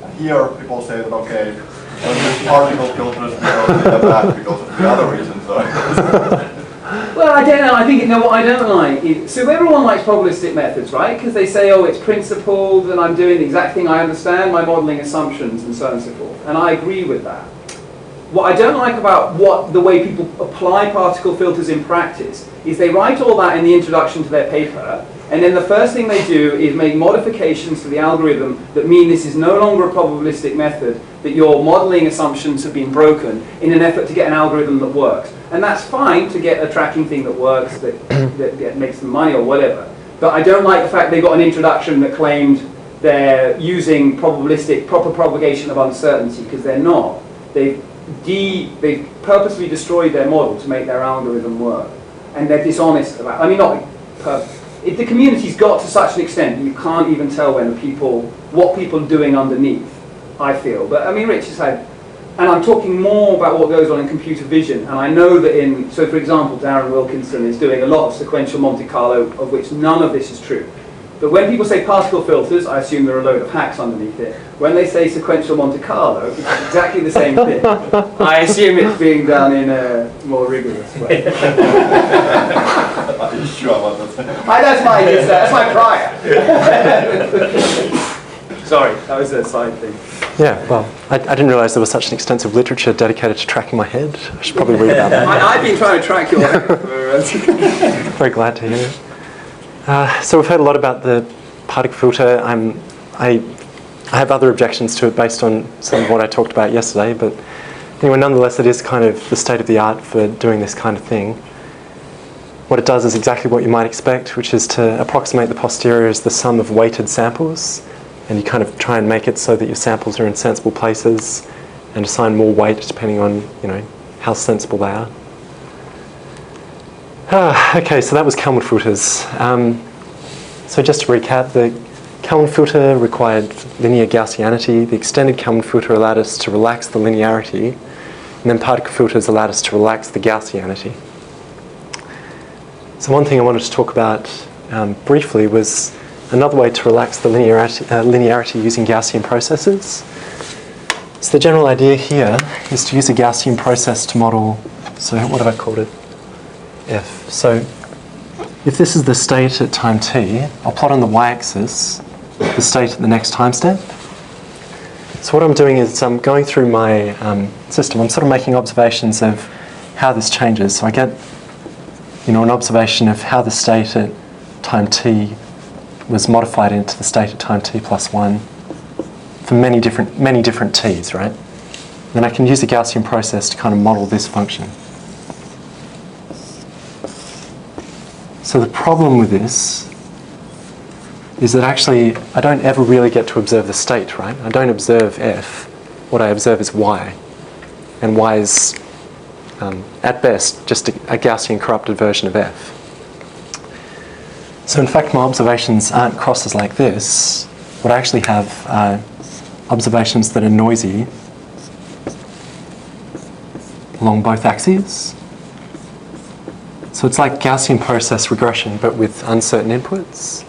And here people say that okay, don't use particle filters because they are bad because of the other reasons. So. Well, I don't know. I think what I don't like is, so everyone likes probabilistic methods, right? Because they say, oh, it's principled, and I'm doing the exact thing I understand, my modelling assumptions, and so on and so forth. And I agree with that. What I don't like about the way people apply particle filters in practice is they write all that in the introduction to their paper, and then the first thing they do is make modifications to the algorithm that mean this is no longer a probabilistic method, that your modelling assumptions have been broken in an effort to get an algorithm that works. And that's fine to get a tracking thing that works, that makes them money or whatever. But I don't like the fact they got an introduction that claimed they're using proper propagation of uncertainty, because they're not. They've purposely destroyed their model to make their algorithm work. And they're dishonest about it. I mean, not purposely. If the community's got to such an extent that you can't even tell what people are doing underneath, I feel. But I mean, Rich has had, and I'm talking more about what goes on in computer vision, and I know that so for example, Darren Wilkinson is doing a lot of sequential Monte Carlo, of which none of this is true. But when people say particle filters, I assume there are a load of hacks underneath it. When they say sequential Monte Carlo, it's exactly the same thing. I assume it's being done in a more rigorous way. Are you sure about that? That's my prior. Sorry, that was a side thing. Yeah, well, I didn't realise there was such an extensive literature dedicated to tracking my head. I should probably read about that. I've been trying to track your head for Very glad to hear it. So we've heard a lot about the particle filter. I have other objections to it based on some of what I talked about yesterday, but anyway, nonetheless, it is kind of the state of the art for doing this kind of thing. What it does is exactly what you might expect, which is to approximate the posterior as the sum of weighted samples, and you kind of try and make it so that your samples are in sensible places and assign more weight depending on, how sensible they are. Okay, so that was Kalman filters. So just to recap, the Kalman filter required linear Gaussianity. The extended Kalman filter allowed us to relax the linearity, and then particle filters allowed us to relax the Gaussianity. So one thing I wanted to talk about briefly was another way to relax the linearity using Gaussian processes. So the general idea here is to use a Gaussian process to model, so what have I called it? F. So if this is the state at time t, I'll plot on the y-axis the state at the next time step. So what I'm doing is I'm going through my system. I'm sort of making observations of how this changes. So I get, an observation of how the state at time t was modified into the state at time t plus 1 for many different t's, right? Then I can use the Gaussian process to kind of model this function. So the problem with this is that actually I don't ever really get to observe the state, right? I don't observe f. What I observe is y. And y is, at best, just a Gaussian corrupted version of f. So in fact, my observations aren't crosses like this. What I actually have are observations that are noisy along both axes. So it's like Gaussian process regression, but with uncertain inputs.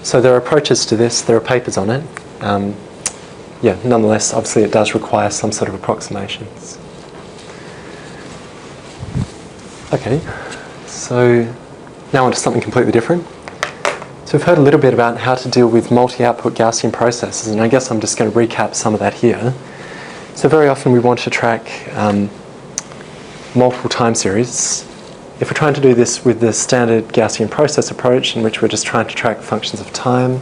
So there are approaches to this, there are papers on it. Nonetheless, obviously it does require some sort of approximations. Okay, so now on to something completely different. So we've heard a little bit about how to deal with multi-output Gaussian processes, and I guess I'm just going to recap some of that here. So very often we want to track multiple time series. If we're trying to do this with the standard Gaussian process approach, in which we're just trying to track functions of time,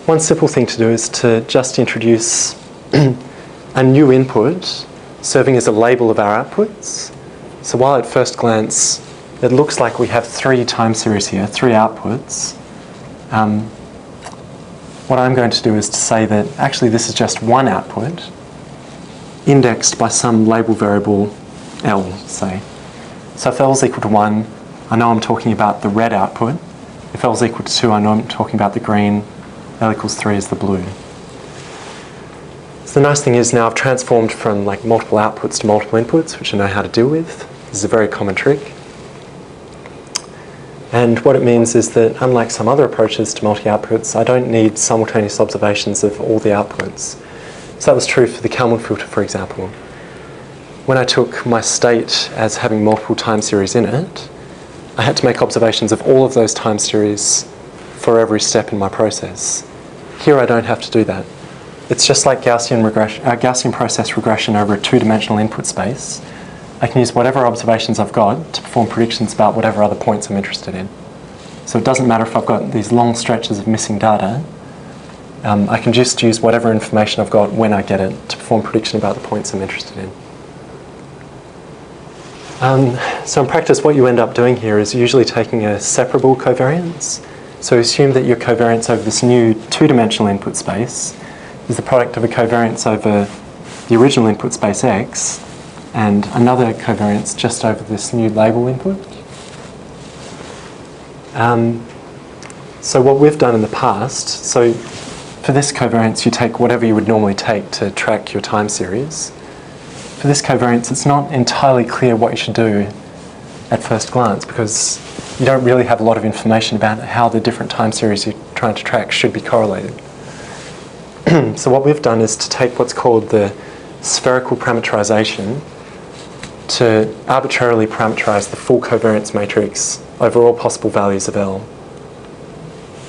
one simple thing to do is to just introduce a new input serving as a label of our outputs. So while at first glance it looks like we have 3 time series here, 3 outputs, what I'm going to do is to say that actually this is just one output, indexed by some label variable L, say. So if L is equal to 1, I know I'm talking about the red output. If L is equal to 2, I know I'm talking about the green. L equals 3 is the blue. So the nice thing is now I've transformed from like multiple outputs to multiple inputs, which I know how to deal with. This is a very common trick. And what it means is that unlike some other approaches to multi-outputs, I don't need simultaneous observations of all the outputs. So that was true for the Kalman filter, for example. When I took my state as having multiple time series in it, I had to make observations of all of those time series for every step in my process. Here I don't have to do that. It's just like Gaussian process regression over a two-dimensional input space. I can use whatever observations I've got to perform predictions about whatever other points I'm interested in. So it doesn't matter if I've got these long stretches of missing data. I can just use whatever information I've got when I get it to perform prediction about the points I'm interested in. So in practice, what you end up doing here is usually taking a separable covariance. So assume that your covariance over this new two-dimensional input space is the product of a covariance over the original input space X and another covariance just over this new label input. So what we've done in the past, so for this covariance you take whatever you would normally take to track your time series. For this covariance it's not entirely clear what you should do at first glance because you don't really have a lot of information about how the different time series you're trying to track should be correlated. So what we've done is to take what's called the spherical parameterization to arbitrarily parameterize the full covariance matrix over all possible values of L.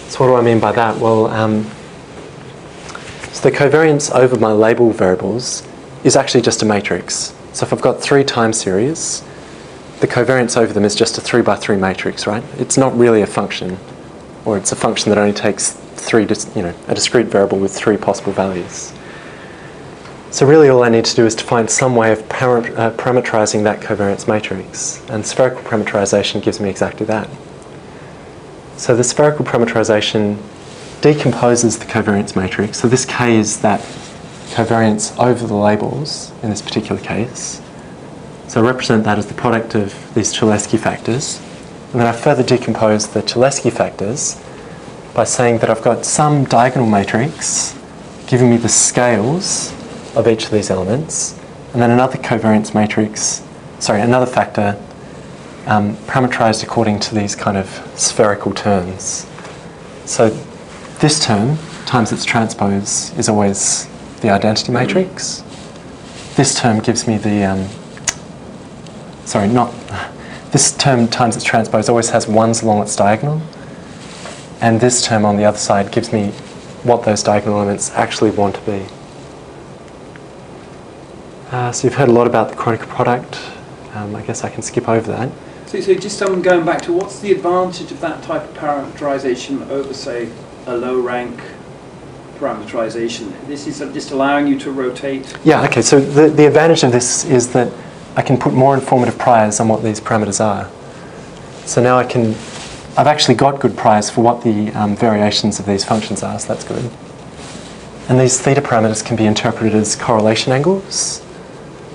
So what do I mean by that? Well, so the covariance over my label variables is actually just a matrix. So if I've got 3 time series, the covariance over them is just a 3 by 3 matrix, right? It's not really a function, or it's a function that only takes a discrete variable with 3 possible values. So really all I need to do is to find some way of parameterizing that covariance matrix, and spherical parameterization gives me exactly that. So the spherical parameterization decomposes the covariance matrix. So this K is that covariance over the labels in this particular case. So I represent that as the product of these Cholesky factors. And then I further decompose the Cholesky factors by saying that I've got some diagonal matrix giving me the scales of each of these elements, and then another covariance matrix, another factor parameterized according to these kind of spherical terms. So this term times its transpose is always the identity matrix. This term gives me the, this term times its transpose always has ones along its diagonal, and this term on the other side gives me what those diagonal elements actually want to be. So you've heard a lot about the Kronecker product. I guess I can skip over that. So just going back to what's the advantage of that type of parameterization over, say, a low rank parameterization? This is just allowing you to rotate? Yeah, okay, so the advantage of this is that I can put more informative priors on what these parameters are. So now I've actually got good priors for what the variations of these functions are, so that's good. And these theta parameters can be interpreted as correlation angles.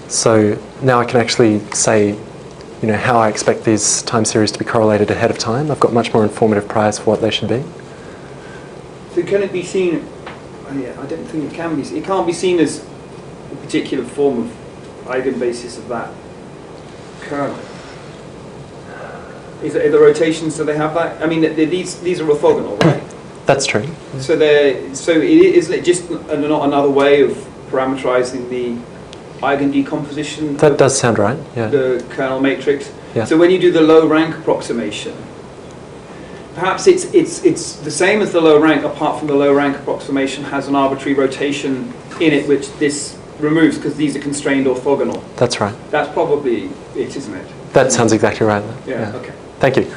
So now I can actually say, how I expect these time series to be correlated ahead of time. I've got much more informative priors for what they should be. So can it be seen? I don't think it can be. It can't be seen as a particular form of eigenbasis of that kernel. Is it the rotations? Do they have that? I mean, these are orthogonal, right? That's true. So is it just not another way of parameterizing the eigendecomposition? That does sound right. Yeah. The kernel matrix. Yeah. So when you do the low rank approximation, perhaps it's the same as the low rank, apart from the low rank approximation has an arbitrary rotation in it, which this removes because these are constrained orthogonal. That's right. That's probably it, isn't it? That sounds exactly right. Yeah. Okay. Thank you.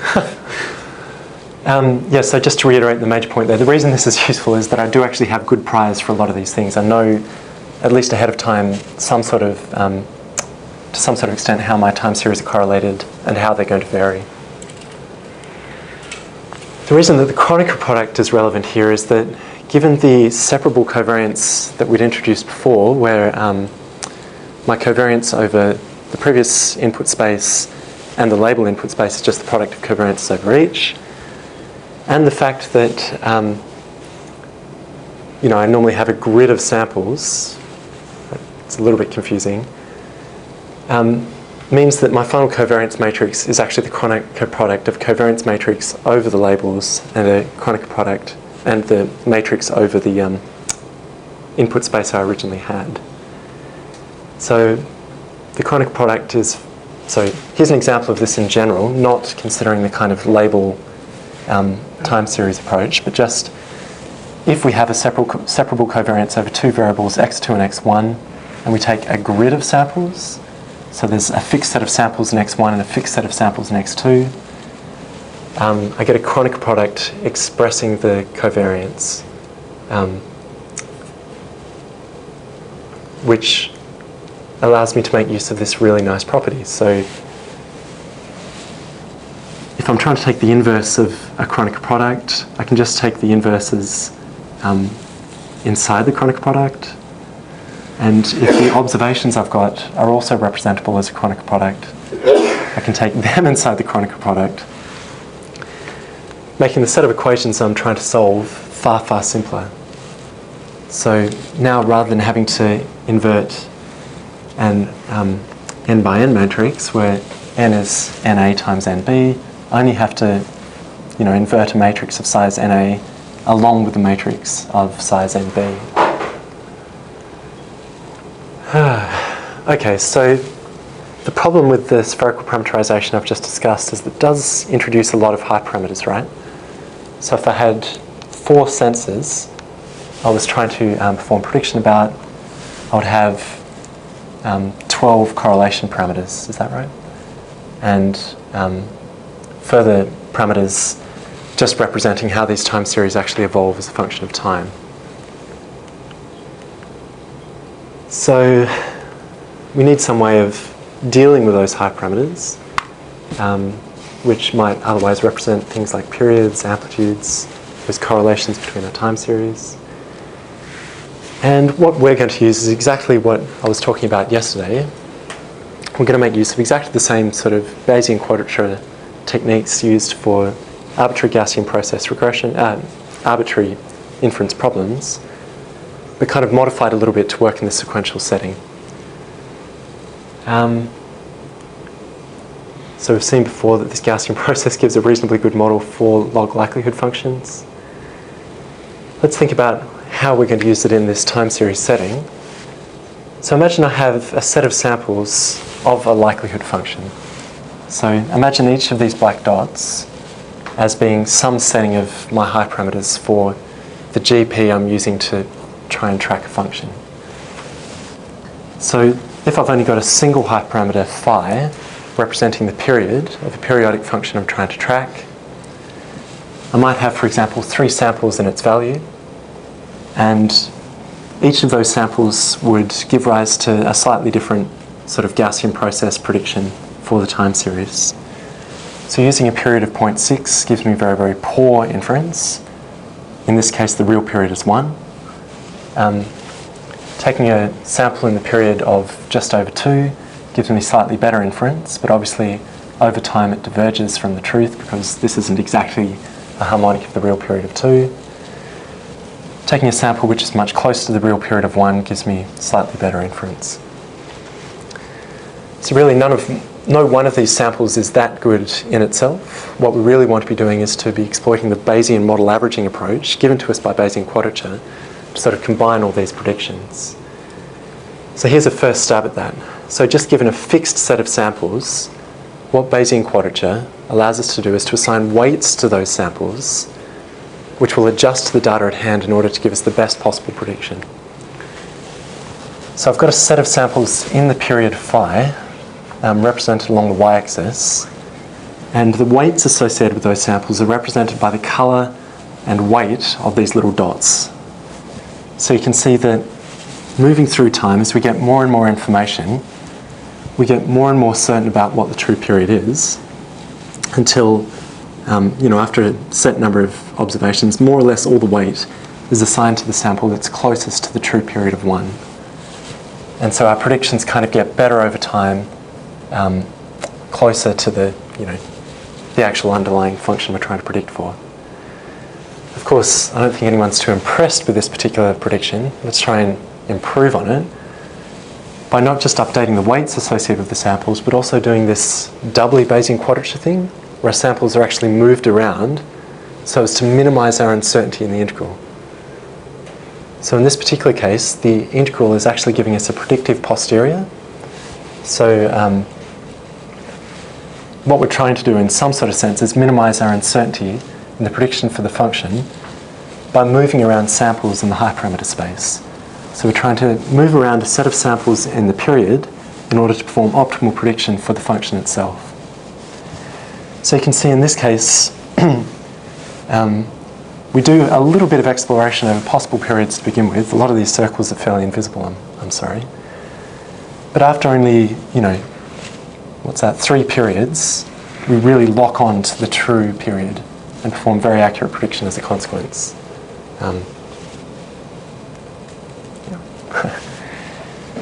So just to reiterate the major point there, the reason this is useful is that I do actually have good priors for a lot of these things. I know, at least ahead of time, to some sort of extent, how my time series are correlated and how they're going to vary. The reason that the Kronecker product is relevant here is that given the separable covariance that we'd introduced before, where my covariance over the previous input space and the label input space is just the product of covariances over each. And the fact that I normally have a grid of samples, it's a little bit confusing, means that my final covariance matrix is actually the Kronecker product of covariance matrix over the labels and a Kronecker product and the matrix over the input space I originally had. So the Kronecker product is, so here's an example of this in general, not considering the kind of label time series approach, but just if we have a separable covariance over two variables, x2 and x1, and we take a grid of samples, so there's a fixed set of samples in x1 and a fixed set of samples in x2, I get a Kronecker product expressing the covariance, which allows me to make use of this really nice property. So if I'm trying to take the inverse of a Kronecker product, I can just take the inverses inside the Kronecker product. And if the observations I've got are also representable as a Kronecker product, I can take them inside the Kronecker product, making the set of equations I'm trying to solve far, far simpler. So now, rather than having to invert an n by n matrix where n is na times nb, I only have to invert a matrix of size na along with the matrix of size nb. Okay, so the problem with the spherical parameterization I've just discussed is that it does introduce a lot of hyperparameters, right? So if I had 4 sensors I was trying to perform prediction about, I would have 12 correlation parameters, is that right? And further parameters just representing how these time series actually evolve as a function of time. So we need some way of dealing with those hyperparameters, which might otherwise represent things like periods, amplitudes, those correlations between our time series. And what we're going to use is exactly what I was talking about yesterday. We're going to make use of exactly the same sort of Bayesian quadrature techniques used for arbitrary Gaussian process regression, arbitrary inference problems, but kind of modified a little bit to work in the sequential setting. So we've seen before that this Gaussian process gives a reasonably good model for log likelihood functions. Let's think about how we're going to use it in this time series setting. So imagine I have a set of samples of a likelihood function. So imagine each of these black dots as being some setting of my hyperparameters for the GP I'm using to try and track a function. So if I've only got a single hyperparameter phi representing the period of a periodic function I'm trying to track, I might have, for example, 3 samples in its value, and each of those samples would give rise to a slightly different sort of Gaussian process prediction for the time series. So using a period of 0.6 gives me very, very poor inference. In this case, the real period is 1. Taking a sample in the period of just over 2 gives me slightly better inference, but obviously over time it diverges from the truth because this isn't exactly a harmonic of the real period of 2. Taking a sample which is much closer to the real period of 1 gives me slightly better inference. So really no one of these samples is that good in itself. What we really want to be doing is to be exploiting the Bayesian model averaging approach given to us by Bayesian quadrature to sort of combine all these predictions. So here's a first stab at that. So just given a fixed set of samples, what Bayesian quadrature allows us to do is to assign weights to those samples, which will adjust to the data at hand in order to give us the best possible prediction. So I've got a set of samples in the period phi, represented along the y-axis, and the weights associated with those samples are represented by the colour and weight of these little dots. So you can see that moving through time, as we get more and more information, we get more and more certain about what the true period is, until after a set number of observations, more or less all the weight is assigned to the sample that's closest to the true period of 1. And so our predictions kind of get better over time, closer to the actual underlying function we're trying to predict for. Of course, I don't think anyone's too impressed with this particular prediction. Let's try and improve on it by not just updating the weights associated with the samples, but also doing this doubly Bayesian quadrature thing, where samples are actually moved around so as to minimize our uncertainty in the integral. So in this particular case, the integral is actually giving us a predictive posterior. So what we're trying to do in some sort of sense is minimize our uncertainty in the prediction for the function by moving around samples in the hyperparameter space. So we're trying to move around a set of samples in the period in order to perform optimal prediction for the function itself. So you can see in this case, we do a little bit of exploration over possible periods to begin with. A lot of these circles are fairly invisible, I'm sorry. But after only, 3 periods, we really lock on to the true period and perform very accurate prediction as a consequence.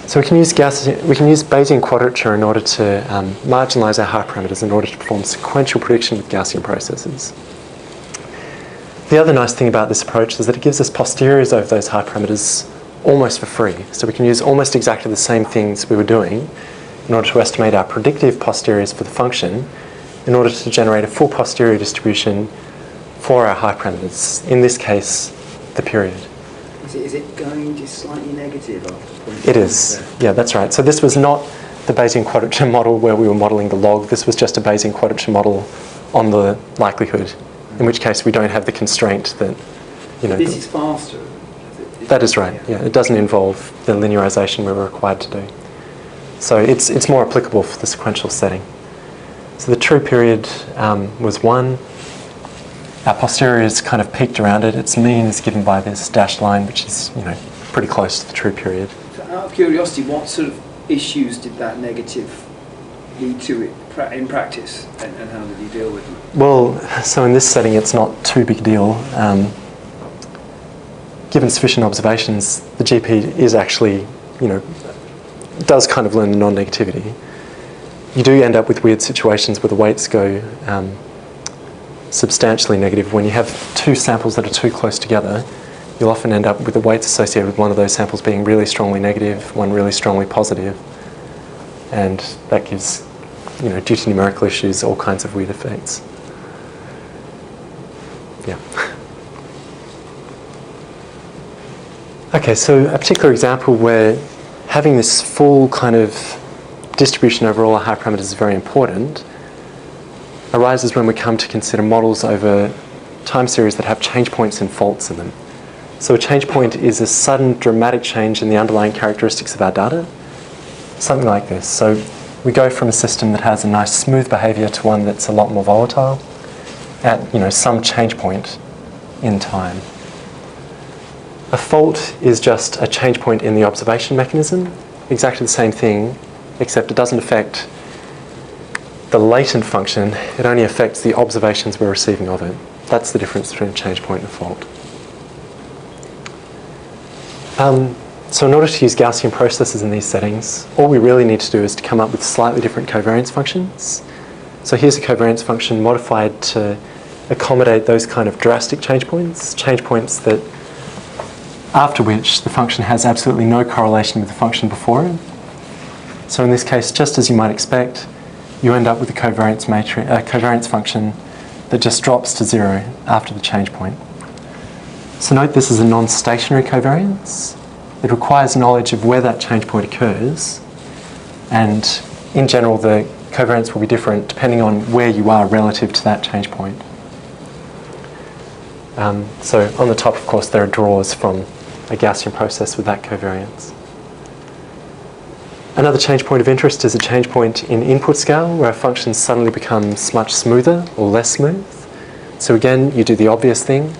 So we can use Bayesian quadrature in order to marginalize our hyperparameters in order to perform sequential prediction with Gaussian processes. The other nice thing about this approach is that it gives us posteriors over those hyperparameters almost for free. So we can use almost exactly the same things we were doing in order to estimate our predictive posteriors for the function in order to generate a full posterior distribution for our hyperparameters, in this case, the period. Is it going just slightly negative after point? It is, yeah, that's right. So this was not the Bayesian quadrature model where we were modelling the log. This was just a Bayesian quadrature model on the likelihood, in which case we don't have the constraint that, This is faster. That is right, yeah. It doesn't involve the linearization we were required to do. So it's more applicable for the sequential setting. So the true period was 1. Our posterior is kind of peaked around it. Its mean is given by this dashed line, which is pretty close to the true period. So out of curiosity, what sort of issues did that negative lead to in practice, and how did you deal with them? Well, so in this setting, it's not too big a deal. Given sufficient observations, the GP is actually, does kind of learn the non-negativity. You do end up with weird situations where the weights go substantially negative. When you have 2 samples that are too close together, you'll often end up with the weights associated with one of those samples being really strongly negative, one really strongly positive. And that gives, due to numerical issues, all kinds of weird effects. Yeah. Okay, so a particular example where having this full kind of distribution over all our hyperparameters is very important arises when we come to consider models over time series that have change points and faults in them. So a change point is a sudden dramatic change in the underlying characteristics of our data. Something like this. So we go from a system that has a nice smooth behavior to one that's a lot more volatile at some change point in time. A fault is just a change point in the observation mechanism, exactly the same thing, except it doesn't affect the latent function, it only affects the observations we're receiving of it. That's the difference between a change point and a fault. So in order to use Gaussian processes in these settings, all we really need to do is to come up with slightly different covariance functions. So here's a covariance function modified to accommodate those kind of drastic change points that after which the function has absolutely no correlation with the function before it. So in this case, just as you might expect, you end up with a covariance function that just drops to 0 after the change point. So note this is a non-stationary covariance. It requires knowledge of where that change point occurs, and in general the covariance will be different depending on where you are relative to that change point. So on the top, of course, there are draws from a Gaussian process with that covariance. Another change point of interest is a change point in input scale where a function suddenly becomes much smoother or less smooth. So again, you do the obvious thing.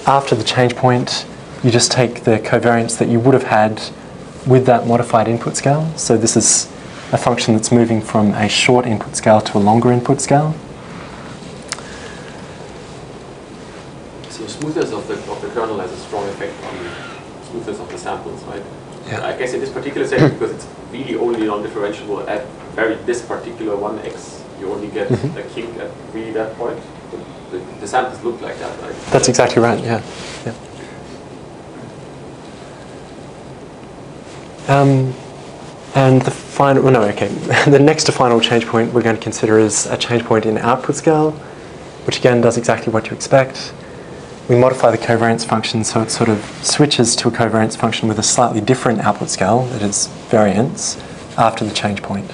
After the change point, you just take the covariance that you would have had with that modified input scale. So this is a function that's moving from a short input scale to a longer input scale. So smoothness of the kernel has a strong effect on smoothness of the samples, right? Yeah. I guess in this particular setting, because it's really only non-differentiable at this particular 1x, you only get a kink at really that point. The samples look like that, right? That's exactly right, yeah. And the final, well, no, okay. The next to final change point we're going to consider is a change point in output scale, which again does exactly what you expect. We modify the covariance function so it sort of switches to a covariance function with a slightly different output scale, that is variance, after the change point.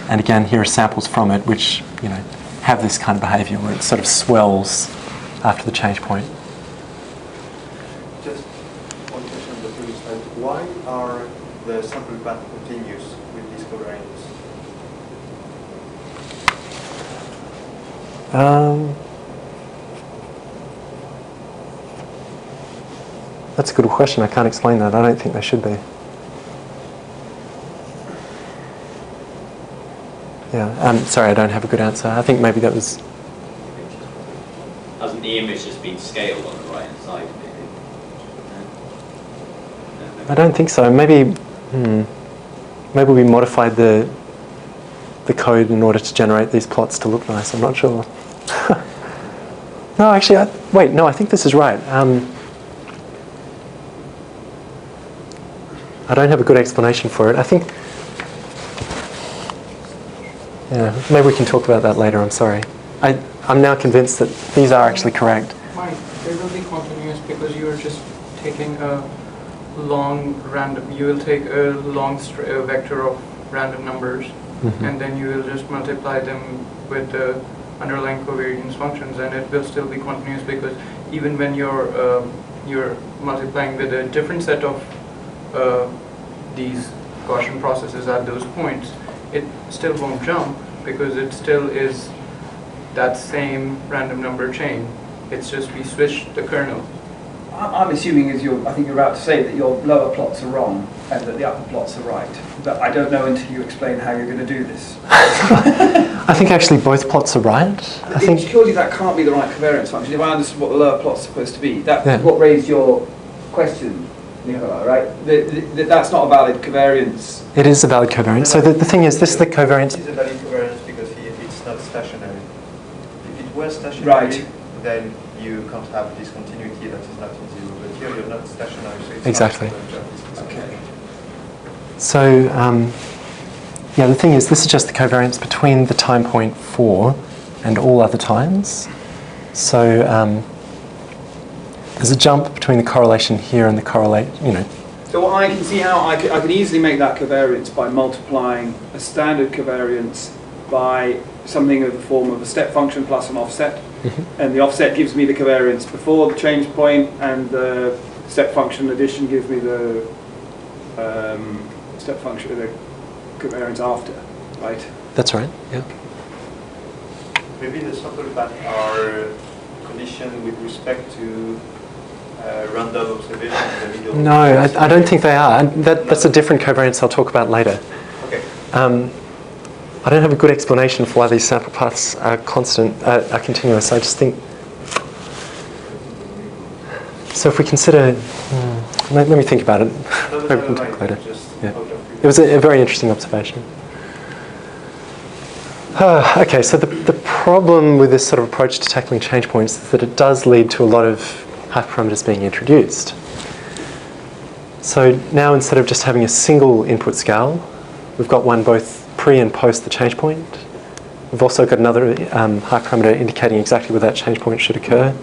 And again, here are samples from it which, have this kind of behavior where it sort of swells after the change point. Just one question on the previous slide. Why are the sample path continuous with these covariance? That's a good question. I can't explain that. I don't think they should be. Yeah, sorry, I don't have a good answer. I think maybe that was... Hasn't the image just been scaled on the right-hand side? I don't think so. Maybe we modified the code in order to generate these plots to look nice. I'm not sure. No, actually, I think this is right. I don't have a good explanation for it. I think... Yeah, maybe we can talk about that later. I'm sorry. I'm now convinced that these are actually correct. Mike, they will be continuous because you are just taking a long random. You will take a long vector of random numbers, and then you will just multiply them with the underlying covariance functions, and it will still be continuous because even when you're multiplying with a different set of these Gaussian processes at those points, it still won't jump because it still is that same random number chain. It's just we switched the kernel. I'm assuming, I think you're about to say, that your lower plots are wrong and that the upper plots are right. But I don't know until you explain how you're going to do this. I think actually both plots are right. I think surely that can't be the right covariance function. If I understood what the lower plot's supposed to be, that's Yeah. what raised your question, Nicola, right? That's not a valid covariance. it is a valid covariance. So the thing is, this is the covariance. It is a valid covariance because it's not stationary. If it were stationary, Right. then you can't have this continuity that is not in zero. But here you're not stationary, so it's Exactly. not going to have this Okay. So, the thing is, this is just the covariance between the time point 4 and all other times. So, there's a jump between the correlation here and the So I can see how I can easily make that covariance by multiplying a standard covariance by something of the form of a step function plus an offset. And the offset gives me the covariance before the change point, and the step function addition gives me the step function, the covariance after, right? That's right, yeah. Maybe the sample path are conditioned with respect to random observation in the middle. No, I don't think they are. That's a different covariance I'll talk about later. Okay. I don't have a good explanation for why these sample paths are are continuous. I just think... So if we consider... let me think about it. Maybe we can talk later. Yeah. It was a very interesting observation. Okay, so the problem with this sort of approach to tackling change points is that it does lead to a lot of hyperparameters being introduced. So now instead of just having a single input scale, we've got one both pre and post the change point. We've also got another hyperparameter indicating exactly where that change point should occur.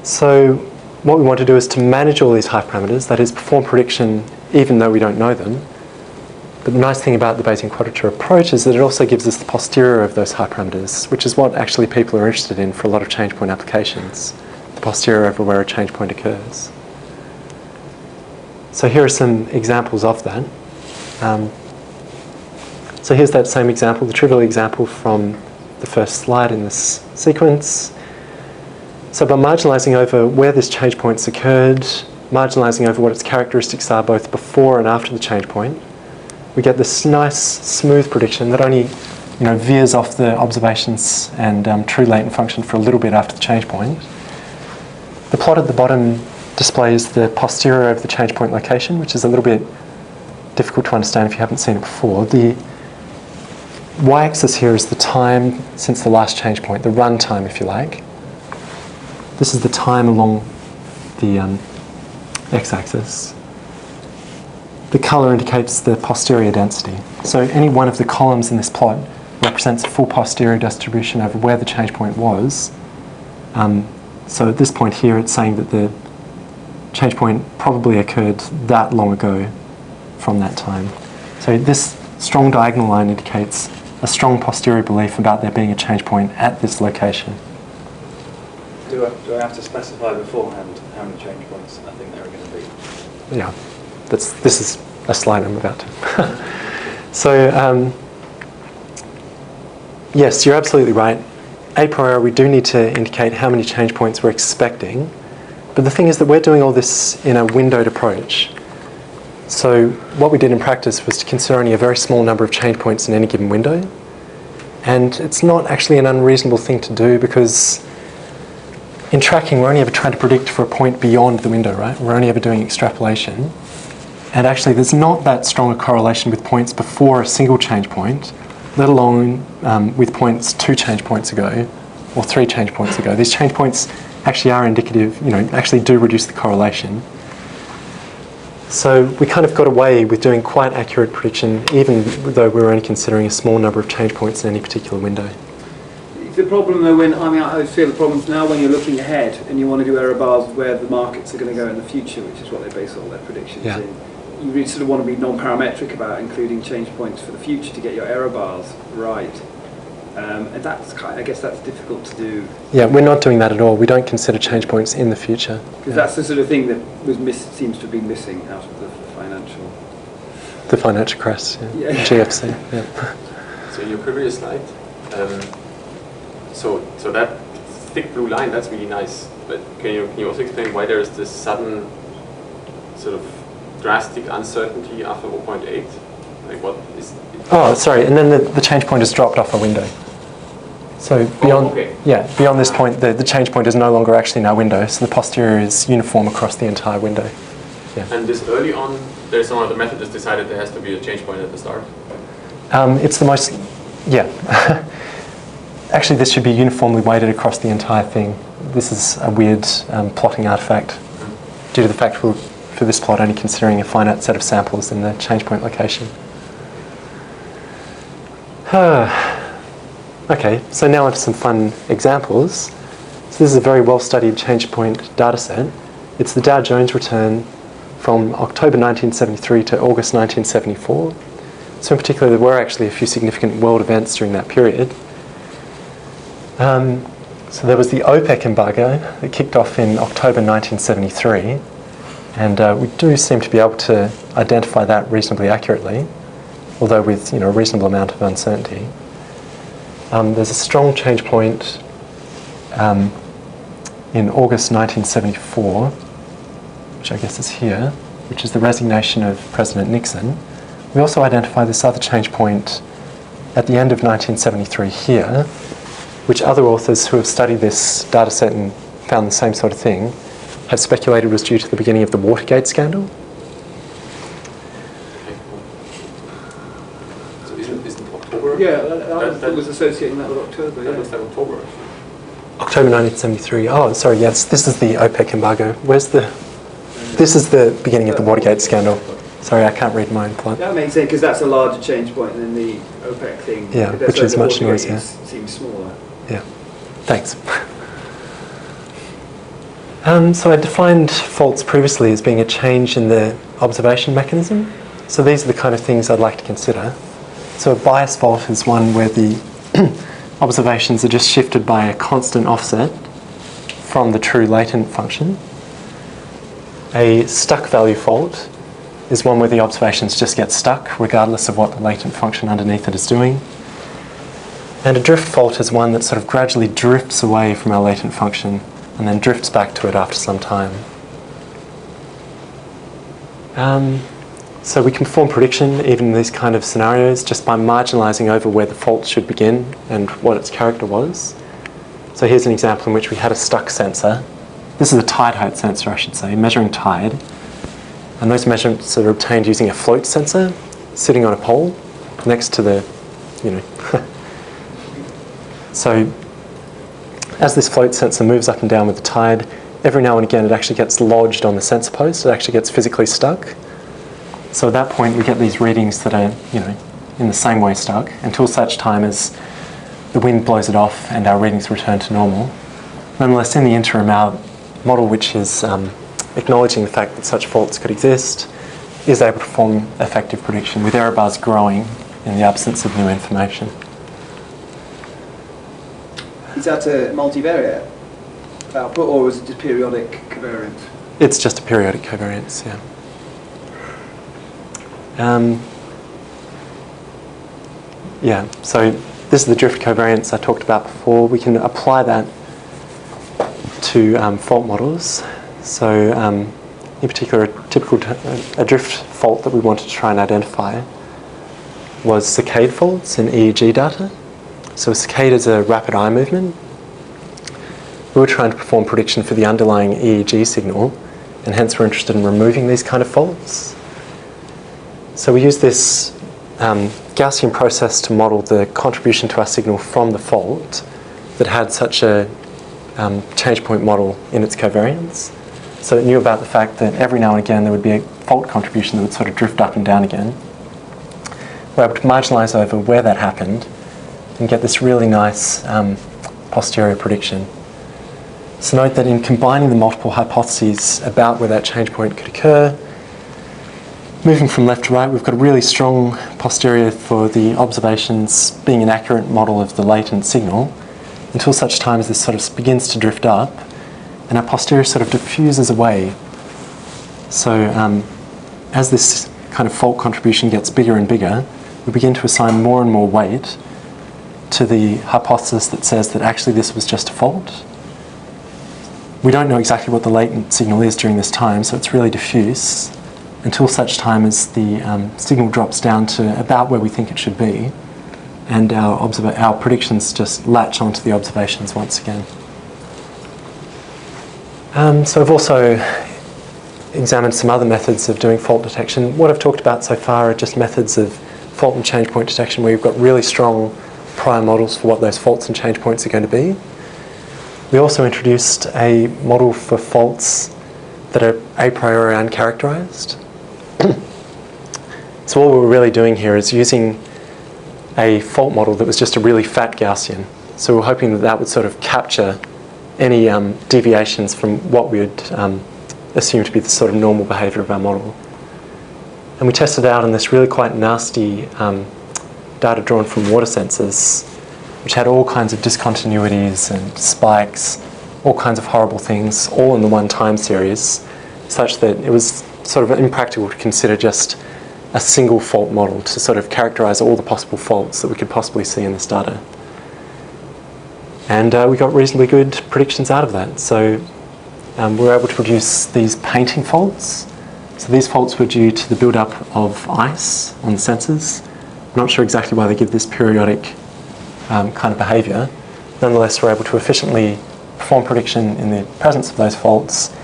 So what we want to do is to manage all these hyperparameters, that is perform prediction even though we don't know them. But the nice thing about the Bayesian quadrature approach is that it also gives us the posterior of those hyperparameters, which is what actually people are interested in for a lot of change point applications, the posterior over where a change point occurs. So here are some examples of that. So here's that same example, the trivial example from the first slide in this sequence. So by marginalising over where this change point's occurred, marginalising over what its characteristics are both before and after the change point, we get this nice smooth prediction that only veers off the observations and true latent function for a little bit after the change point. The plot at the bottom displays the posterior over the change point location, which is a little bit difficult to understand if you haven't seen it before. The y-axis here is the time since the last change point, the run time, if you like. This is the time along the x-axis. The colour indicates the posterior density. So any one of the columns in this plot represents a full posterior distribution over where the change point was. So at this point here, it's saying that the change point probably occurred that long ago from that time. So this strong diagonal line indicates a strong posterior belief about there being a change point at this location. Do I have to specify beforehand how many change points I think there are going to be? Yeah, this is a slide I'm about to. So, yes, you're absolutely right. A priori, we do need to indicate how many change points we're expecting. But the thing is that we're doing all this in a windowed approach. So what we did in practice was to consider only a very small number of change points in any given window. And it's not actually an unreasonable thing to do, because in tracking, we're only ever trying to predict for a point beyond the window, right? We're only ever doing extrapolation. And actually, there's not that strong a correlation with points before a single change point, let alone with points 2 change points ago or 3 change points ago. These change points actually are indicative, actually do reduce the correlation. So we kind of got away with doing quite accurate prediction, even though we were only considering a small number of change points in any particular window. The problem though, I feel the problem's now when you're looking ahead and you want to do error bars where the markets are going to go in the future, which is what they base all their predictions in. You really sort of want to be non-parametric about including change points for the future to get your error bars right. And I guess that's difficult to do. Yeah, we're not doing that at all. We don't consider change points in the future. Because that's the sort of thing that seems to have been missing out of the financial. The financial crash, GFC. Yeah. So in your previous slide, so that thick blue line, that's really nice. But can you also explain why there is this sudden sort of drastic uncertainty after 0.8? Like what is it? Oh, sorry, and then the change point has dropped off a window. So beyond, beyond this point, the change point is no longer actually in our window, so the posterior is uniform across the entire window. Yeah. And this early on, there's some other method that's decided there has to be a change point at the start? It's the most, actually this should be uniformly weighted across the entire thing. This is a weird plotting artifact due to the fact we're, for this plot, only considering a finite set of samples in the change point location. Okay, so now onto some fun examples. So this is a very well-studied change point data set. It's the Dow Jones return from October 1973 to August 1974. So in particular, there were actually a few significant world events during that period. So there was the OPEC embargo that kicked off in October 1973. And we do seem to be able to identify that reasonably accurately, although with a reasonable amount of uncertainty. There's a strong change point in August 1974, which I guess is here, which is the resignation of President Nixon. We also identify this other change point at the end of 1973 here, which other authors who have studied this data set and found the same sort of thing have speculated was due to the beginning of the Watergate scandal. So isn't October? Yeah, I was associating that with October. That looks like October. October 1973. Oh, sorry, yes, this is the OPEC embargo. This is the beginning of the Watergate scandal. Sorry, I can't read my own plot. That makes sense, because that's a larger change point than the OPEC thing. Yeah, which is much noisier. Seems smaller. Yeah, thanks. So I defined faults previously as being a change in the observation mechanism. So these are the kind of things I'd like to consider. So a bias fault is one where the observations are just shifted by a constant offset from the true latent function. A stuck value fault is one where the observations just get stuck regardless of what the latent function underneath it is doing. And a drift fault is one that sort of gradually drifts away from our latent function and then drifts back to it after some time. So we can perform prediction even in these kind of scenarios just by marginalizing over where the fault should begin and what its character was. So here's an example in which we had a stuck sensor this is a tide height sensor, I should say, measuring tide. And those measurements are obtained using a float sensor sitting on a pole next to the, So as this float sensor moves up and down with the tide, every now and again it actually gets lodged on the sensor post. It actually gets physically stuck. So at that point we get these readings that are, in the same way stuck until such time as the wind blows it off and our readings return to normal. Nonetheless, in the interim, our model, which is acknowledging the fact that such faults could exist, is able to perform effective prediction with error bars growing in the absence of new information. Is that a multivariate output, or is it just periodic covariance? It's just a periodic covariance, yeah. So this is the drift covariance I talked about before. We can apply that to fault models. So in particular, a drift fault that we wanted to try and identify was saccade faults in EEG data. So a saccade is a rapid eye movement. We were trying to perform prediction for the underlying EEG signal, and hence we're interested in removing these kind of faults. So we use this Gaussian process to model the contribution to our signal from the fault that had such a change point model in its covariance. So it knew about the fact that every now and again there would be a fault contribution that would sort of drift up and down again. We're able to marginalise over where that happened and get this really nice posterior prediction. So note that in combining the multiple hypotheses about where that change point could occur, moving from left to right, we've got a really strong posterior for the observations being an accurate model of the latent signal until such time as this sort of begins to drift up and our posterior sort of diffuses away. So as this kind of fault contribution gets bigger and bigger, we begin to assign more and more weight to the hypothesis that says that actually this was just a fault. We don't know exactly what the latent signal is during this time, so it's really diffuse until such time as the signal drops down to about where we think it should be, and our predictions just latch onto the observations once again. So I've also examined some other methods of doing fault detection. What I've talked about so far are just methods of fault and change point detection where you've got really strong prior models for what those faults and change points are going to be. We also introduced a model for faults that are a priori uncharacterized. So all we're really doing here is using a fault model that was just a really fat Gaussian. So we're hoping that that would sort of capture any deviations from what we would assume to be the sort of normal behavior of our model. And we tested out on this really quite nasty data drawn from water sensors, which had all kinds of discontinuities and spikes, all kinds of horrible things, all in the one time series, such that it was sort of impractical to consider just a single fault model to sort of characterize all the possible faults that we could possibly see in this data. And we got reasonably good predictions out of that. So we were able to produce these painting faults. So these faults were due to the build-up of ice on the sensors. I'm not sure exactly why they give this periodic kind of behavior. Nonetheless, we're able to efficiently perform prediction in the presence of those faults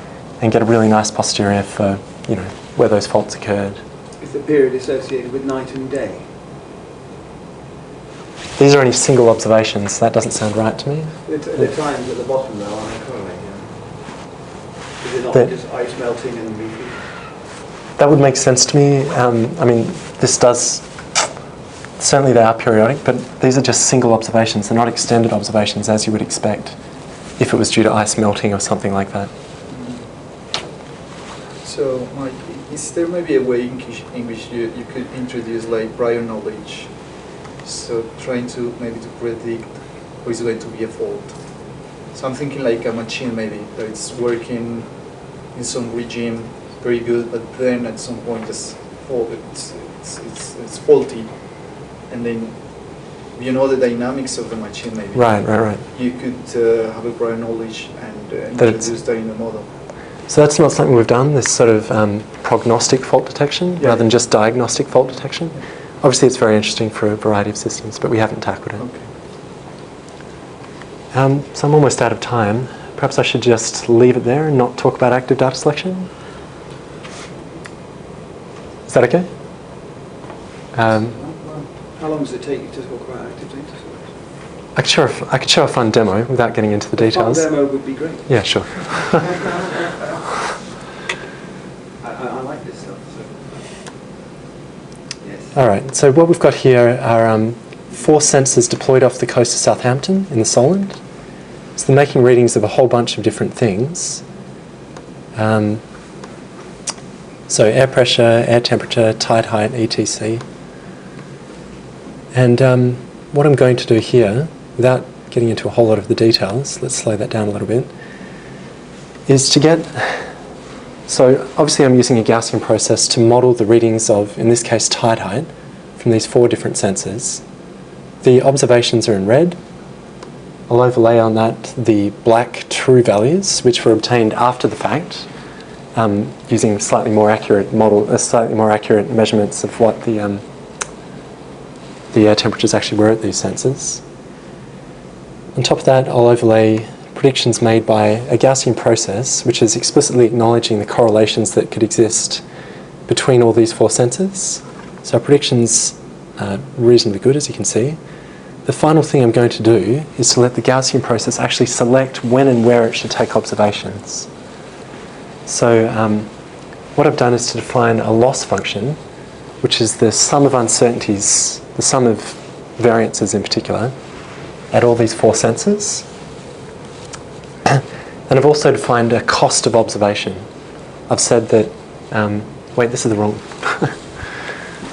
and get a really nice posterior for, where those faults occurred. Is the period associated with night and day? These are only single observations. That doesn't sound right to me. The times at the bottom though aren't correlated. Is it not just ice melting and leafing? That would make sense to me. This does, certainly they are periodic, but these are just single observations. They're not extended observations as you would expect if it was due to ice melting or something like that. So, Mike, is there maybe a way in which you could introduce like prior knowledge? So trying to maybe to predict who is going to be a fault. So I'm thinking like a machine maybe, that it's working in some regime very good, but then at some point it's faulty. And then you know the dynamics of the machine maybe. Right. You could have a prior knowledge and introduce that in the model. So that's not something we've done, this sort of prognostic fault detection, rather than just diagnostic fault detection. Obviously it's very interesting for a variety of systems, but we haven't tackled it. Okay. So I'm almost out of time, perhaps I should just leave it there and not talk about active data selection. Is that okay? How long does it take you to talk about active data selection? I could show a fun demo without getting into the details. A fun demo would be great. Yeah, sure. I like this stuff. So. Yes. All right, so what we've got here are 4 sensors deployed off the coast of Southampton in the Solent. So they're making readings of a whole bunch of different things. So air pressure, air temperature, tide height, etc. And what I'm going to do here, without getting into a whole lot of the details, let's slow that down a little bit, is to get... So obviously I'm using a Gaussian process to model the readings of, in this case, tide height from these 4 different sensors. The observations are in red. I'll overlay on that the black true values, which were obtained after the fact, using slightly more accurate measurements of what the air temperatures actually were at these sensors. On top of that, I'll overlay predictions made by a Gaussian process, which is explicitly acknowledging the correlations that could exist between all these 4 sensors. So our predictions are reasonably good, as you can see. The final thing I'm going to do is to let the Gaussian process actually select when and where it should take observations. So what I've done is to define a loss function, which is the sum of uncertainties, the sum of variances in particular, at all these 4 sensors. And I've also defined a cost of observation. I've said that, wait, this is the wrong,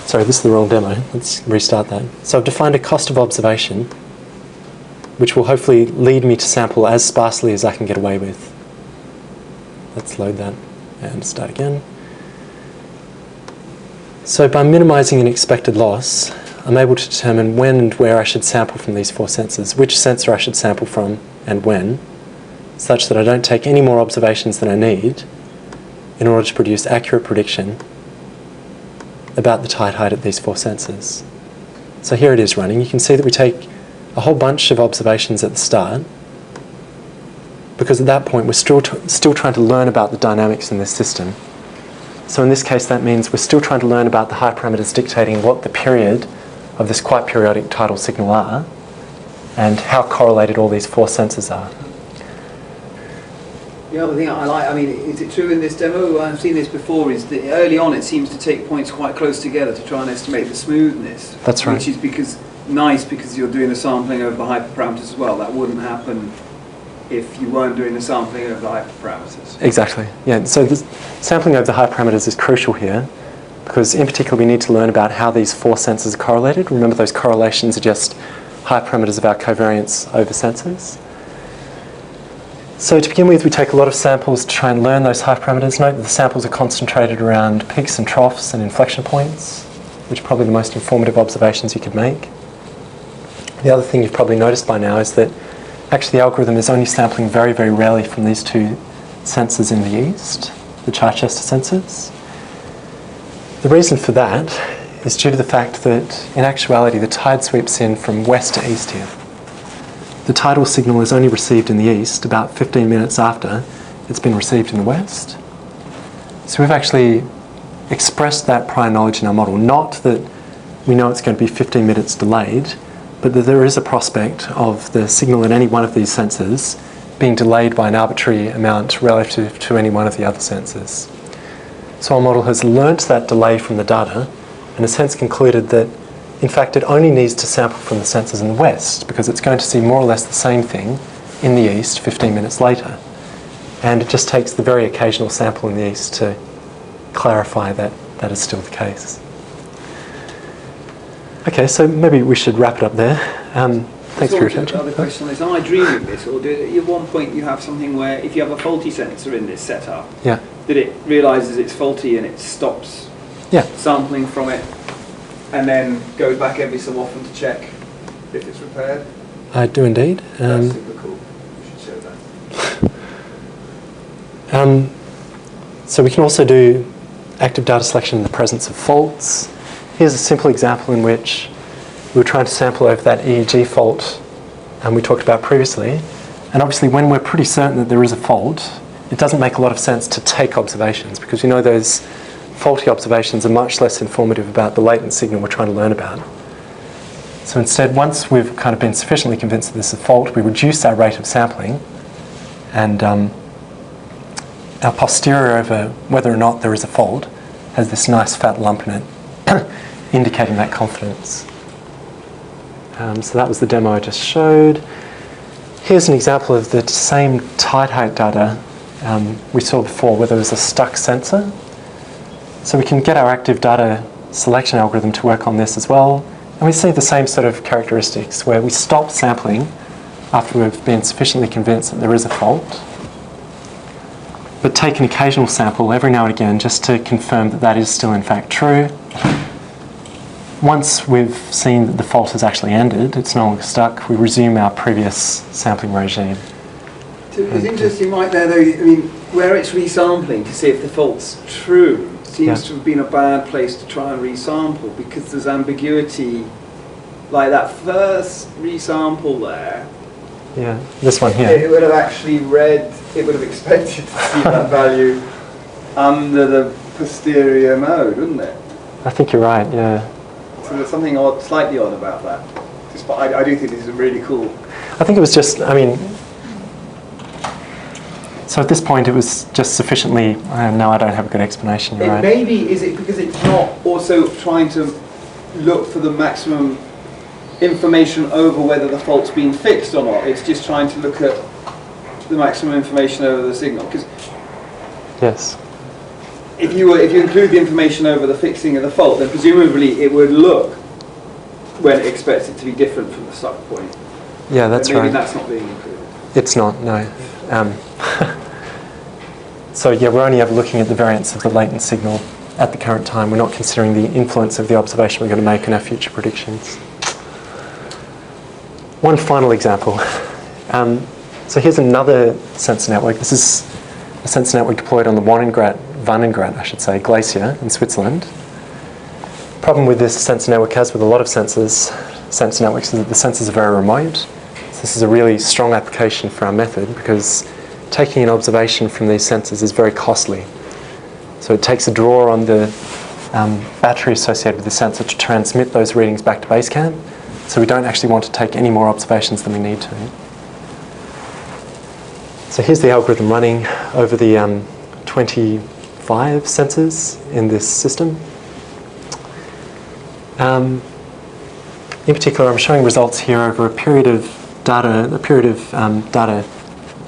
sorry, this is the wrong demo. Let's restart that. So I've defined a cost of observation, which will hopefully lead me to sample as sparsely as I can get away with. Let's load that and start again. So by minimizing an expected loss, I'm able to determine when and where I should sample from these 4 sensors, which sensor I should sample from and when, such that I don't take any more observations than I need in order to produce accurate prediction about the tide height at these 4 sensors. So here it is running. You can see that we take a whole bunch of observations at the start, because at that point we're still trying to learn about the dynamics in this system. So in this case that means we're still trying to learn about the hyperparameters dictating what the period of this quite periodic tidal signal are and how correlated all these 4 sensors are. The other thing I like, I mean, is it true in this demo? I've seen this before, is that early on it seems to take points quite close together to try and estimate the smoothness. That's right. Which is because you're doing the sampling over the hyperparameters as well. That wouldn't happen if you weren't doing the sampling over the hyperparameters. Exactly, yeah. So the sampling over the hyperparameters is crucial here, because in particular we need to learn about how these 4 sensors are correlated. Remember, those correlations are just hyperparameters of our covariance over sensors. So to begin with, we take a lot of samples to try and learn those hyperparameters. Note that the samples are concentrated around peaks and troughs and inflection points, which are probably the most informative observations you could make. The other thing you've probably noticed by now is that actually the algorithm is only sampling very, very rarely from these 2 sensors in the east, the Chichester sensors. The reason for that is due to the fact that in actuality the tide sweeps in from west to east here. The tidal signal is only received in the east about 15 minutes after it's been received in the west. So we've actually expressed that prior knowledge in our model, not that we know it's going to be 15 minutes delayed, but that there is a prospect of the signal in any one of these sensors being delayed by an arbitrary amount relative to any one of the other sensors. So our model has learnt that delay from the data and has hence concluded that in fact it only needs to sample from the sensors in the west, because it's going to see more or less the same thing in the east 15 minutes later. And it just takes the very occasional sample in the east to clarify that that is still the case. Okay, so maybe we should wrap it up there. Thanks for your attention. Another question is, am I dreaming this, or at one point you have something where if you have a faulty sensor in this setup, yeah, that it realises it's faulty and it stops sampling from it and then goes back every so often to check if it's repaired? I do indeed. That's super cool. We should show that. So we can also do active data selection in the presence of faults. Here's a simple example in which we were trying to sample over that EEG fault we talked about previously. And obviously when we're pretty certain that there is a fault, it doesn't make a lot of sense to take observations, because you know those faulty observations are much less informative about the latent signal we're trying to learn about. So instead, once we've kind of been sufficiently convinced that this is a fault, we reduce our rate of sampling, and our posterior over whether or not there is a fault has this nice fat lump in it, indicating that confidence. So that was the demo I just showed. Here's an example of the same tide height data we saw before, where there was a stuck sensor. So we can get our active data selection algorithm to work on this as well. And we see the same sort of characteristics, where we stop sampling after we've been sufficiently convinced that there is a fault, but take an occasional sample every now and again just to confirm that that is still in fact true. Once we've seen that the fault has actually ended, it's no longer stuck, we resume our previous sampling regime. It's interesting right there though, I mean, where it's resampling to see if the fault's true seems to have been a bad place to try and resample, because there's ambiguity. Like that first resample there, yeah, this one here. It would have actually read, it would have expected to see that value under the posterior mode, wouldn't it? I think you're right, yeah. So there's something odd, slightly odd about that. I do think this is really cool. I think it was just, I mean, so at this point it was just sufficiently, no, I don't have a good explanation, right? Maybe, is it because it's not also trying to look for the maximum information over whether the fault's been fixed or not? It's just trying to look at the maximum information over the signal. Because yes, if you include the information over the fixing of the fault, then presumably it would look when it expects it to be different from the stuck point. Yeah, that's maybe right. That's not being included. It's not, no. So yeah, we're only ever looking at the variance of the latent signal at the current time. We're not considering the influence of the observation we're going to make in our future predictions. One final example. So here's another sensor network. This is a sensor network deployed on the Vanengrat glacier in Switzerland. Problem with this sensor network, as with a lot of sensor networks, is that the sensors are very remote. So this is a really strong application for our method, because taking an observation from these sensors is very costly. So it takes a draw on the battery associated with the sensor to transmit those readings back to Basecamp. So we don't actually want to take any more observations than we need to. So here's the algorithm running over the 25 sensors in this system. In particular, I'm showing results here over a period of data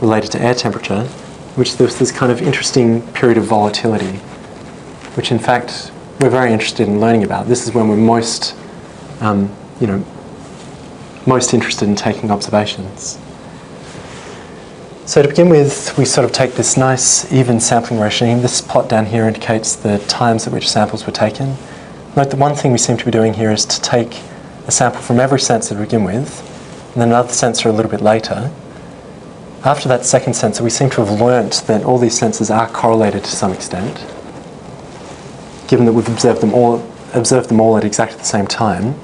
related to air temperature, which there was this kind of interesting period of volatility, which in fact we're very interested in learning about. This is when we're most, most interested in taking observations. So to begin with, we sort of take this nice even sampling regime. This plot down here indicates the times at which samples were taken. Note that one thing we seem to be doing here is to take a sample from every sensor to begin with, and then another sensor a little bit later. After that second sensor, we seem to have learnt that all these sensors are correlated to some extent, given that we've observed them all at exactly the same time.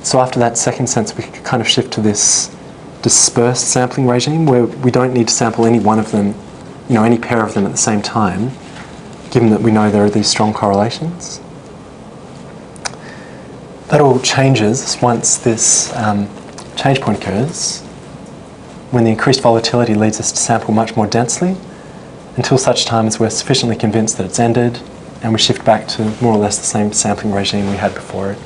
So after that second sensor, we can kind of shift to this dispersed sampling regime, where we don't need to sample any one of them, any pair of them at the same time, given that we know there are these strong correlations. That all changes once this change point occurs, when the increased volatility leads us to sample much more densely, until such time as we're sufficiently convinced that it's ended, and we shift back to more or less the same sampling regime we had before it.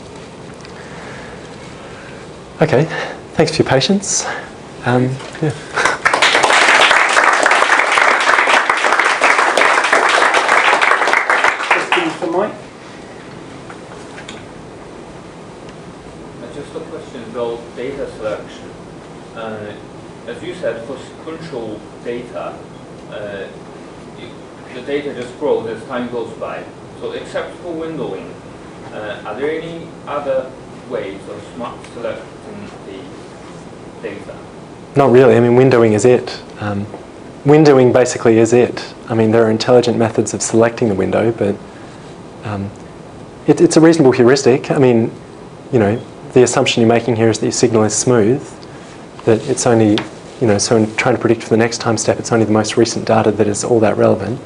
Okay, thanks for your patience. Yeah. Questions for Mike? Just a question about data selection. As you said, for sequential data, the data just grows as time goes by. So except for windowing, are there any other ways of smart selecting the data? Not really. I mean, windowing is it. Windowing basically is it. I mean, there are intelligent methods of selecting the window, but it's a reasonable heuristic. I mean, the assumption you're making here is that your signal is smooth, that it's only So in trying to predict for the next time step, it's only the most recent data that is all that relevant.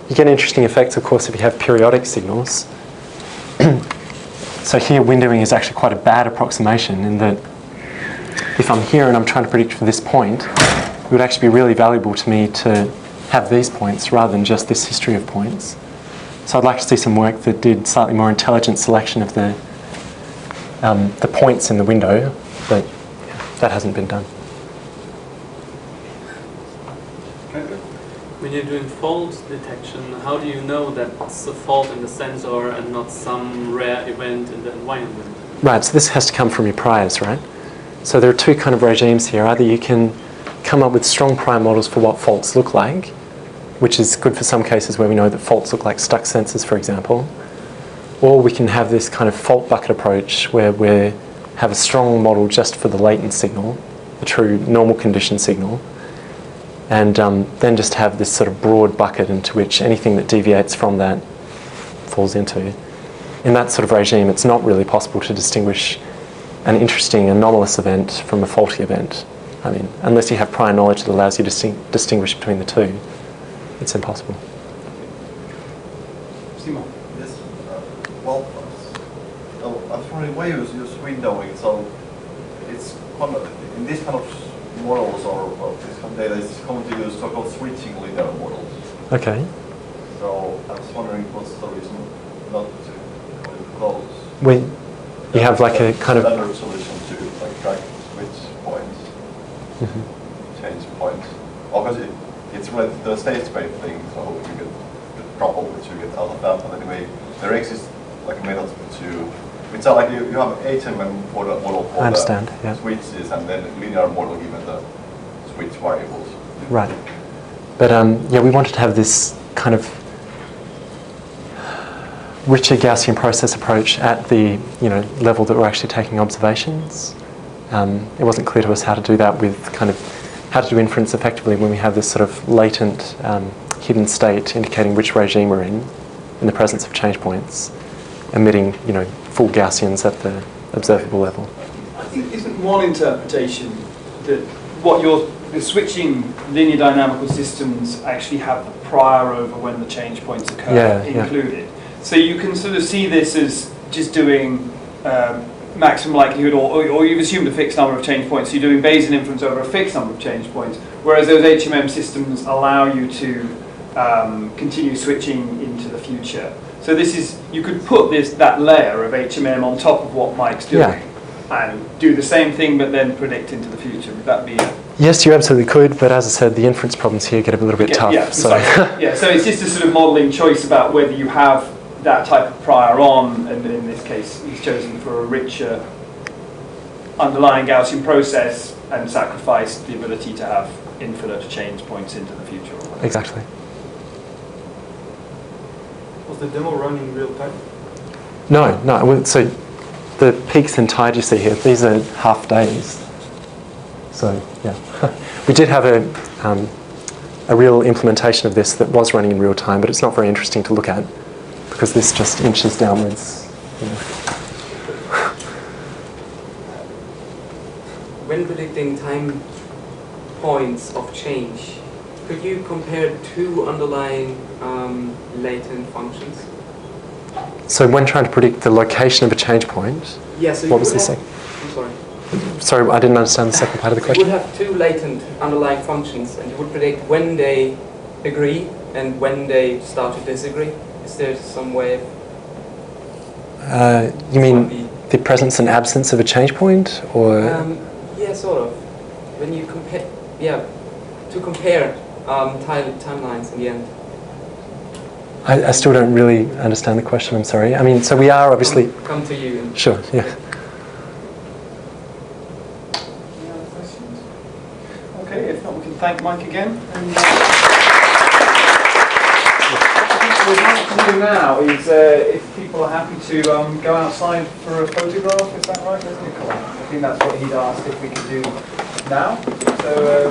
You get interesting effects, of course, if you have periodic signals. So here, windowing is actually quite a bad approximation in that if I'm here and I'm trying to predict for this point, it would actually be really valuable to me to have these points rather than just this history of points. So I'd like to see some work that did slightly more intelligent selection of the points in the window, but that hasn't been done. When you're doing fault detection, how do you know that it's a fault in the sensor and not some rare event in the environment? Right, so this has to come from your priors, right? So there are two kind of regimes here. Either you can come up with strong prior models for what faults look like, which is good for some cases where we know that faults look like stuck sensors, for example. Or we can have this kind of fault bucket approach where we have a strong model just for the latent signal, the true normal condition signal, and then just have this sort of broad bucket into which anything that deviates from that falls into. In that sort of regime, it's not really possible to distinguish an interesting anomalous event from a faulty event. I mean, unless you have prior knowledge that allows you to distinguish between the two, it's impossible. Simon? Yes. Well, I was wondering why you use windowing. So it's in this kind of models or this kind of data, it's common to use so-called switching linear models. Okay. So I was wondering what's the reason not to call it those? You have like a kind of standard solution to like track switch points, change points. Obviously, it's related to the state space thing, so you get the trouble which you get out of that. But anyway, there exists like a method to. It's like you have HMM model for the switches, and then linear model given the switch variables. Right. But we wanted to have this kind of richer Gaussian process approach at the level that we're actually taking observations. It wasn't clear to us how to do that with kind of how to do inference effectively when we have this sort of latent hidden state indicating which regime we're in the presence of change points, emitting full Gaussians at the observable level. I think isn't one interpretation that the switching linear dynamical systems actually have the prior over when the change points occur included. So you can sort of see this as just doing maximum likelihood, or you've assumed a fixed number of change points, so you're doing Bayesian inference over a fixed number of change points, whereas those HMM systems allow you to continue switching into the future. So this is, you could put that layer of HMM on top of what Mike's doing and do the same thing but then predict into the future. Would that be it? Yes, you absolutely could, but as I said, the inference problems here get a little bit tough. So it's just a sort of modelling choice about whether you have that type of prior on, and in this case he's chosen for a richer underlying Gaussian process and sacrificed the ability to have infinite change points into the future. Exactly. Was the demo run in real time? No. So the peaks and tides you see here, these are half days. So yeah, we did have a real implementation of this that was running in real time, but it's not very interesting to look at because this just inches downwards. When predicting time points of change, could you compare two underlying latent functions? So when trying to predict the location of a change point, so what was the second? I'm sorry. Sorry, I didn't understand the second part of the question. You would have two latent underlying functions, and you would predict when they agree and when they start to disagree. Is there some way of... you mean the presence and absence of a change point, or? Yeah, sort of. When you compare, to compare timelines in the end. I still don't really understand the question, I'm sorry. I mean, so we are obviously... Come to you. Sure, yeah. Any other questions? Okay, if not, we can thank Mike again. And, what we'd like to do now is, if people are happy to go outside for a photograph, is that right? I think that's what he'd asked if we could do now. So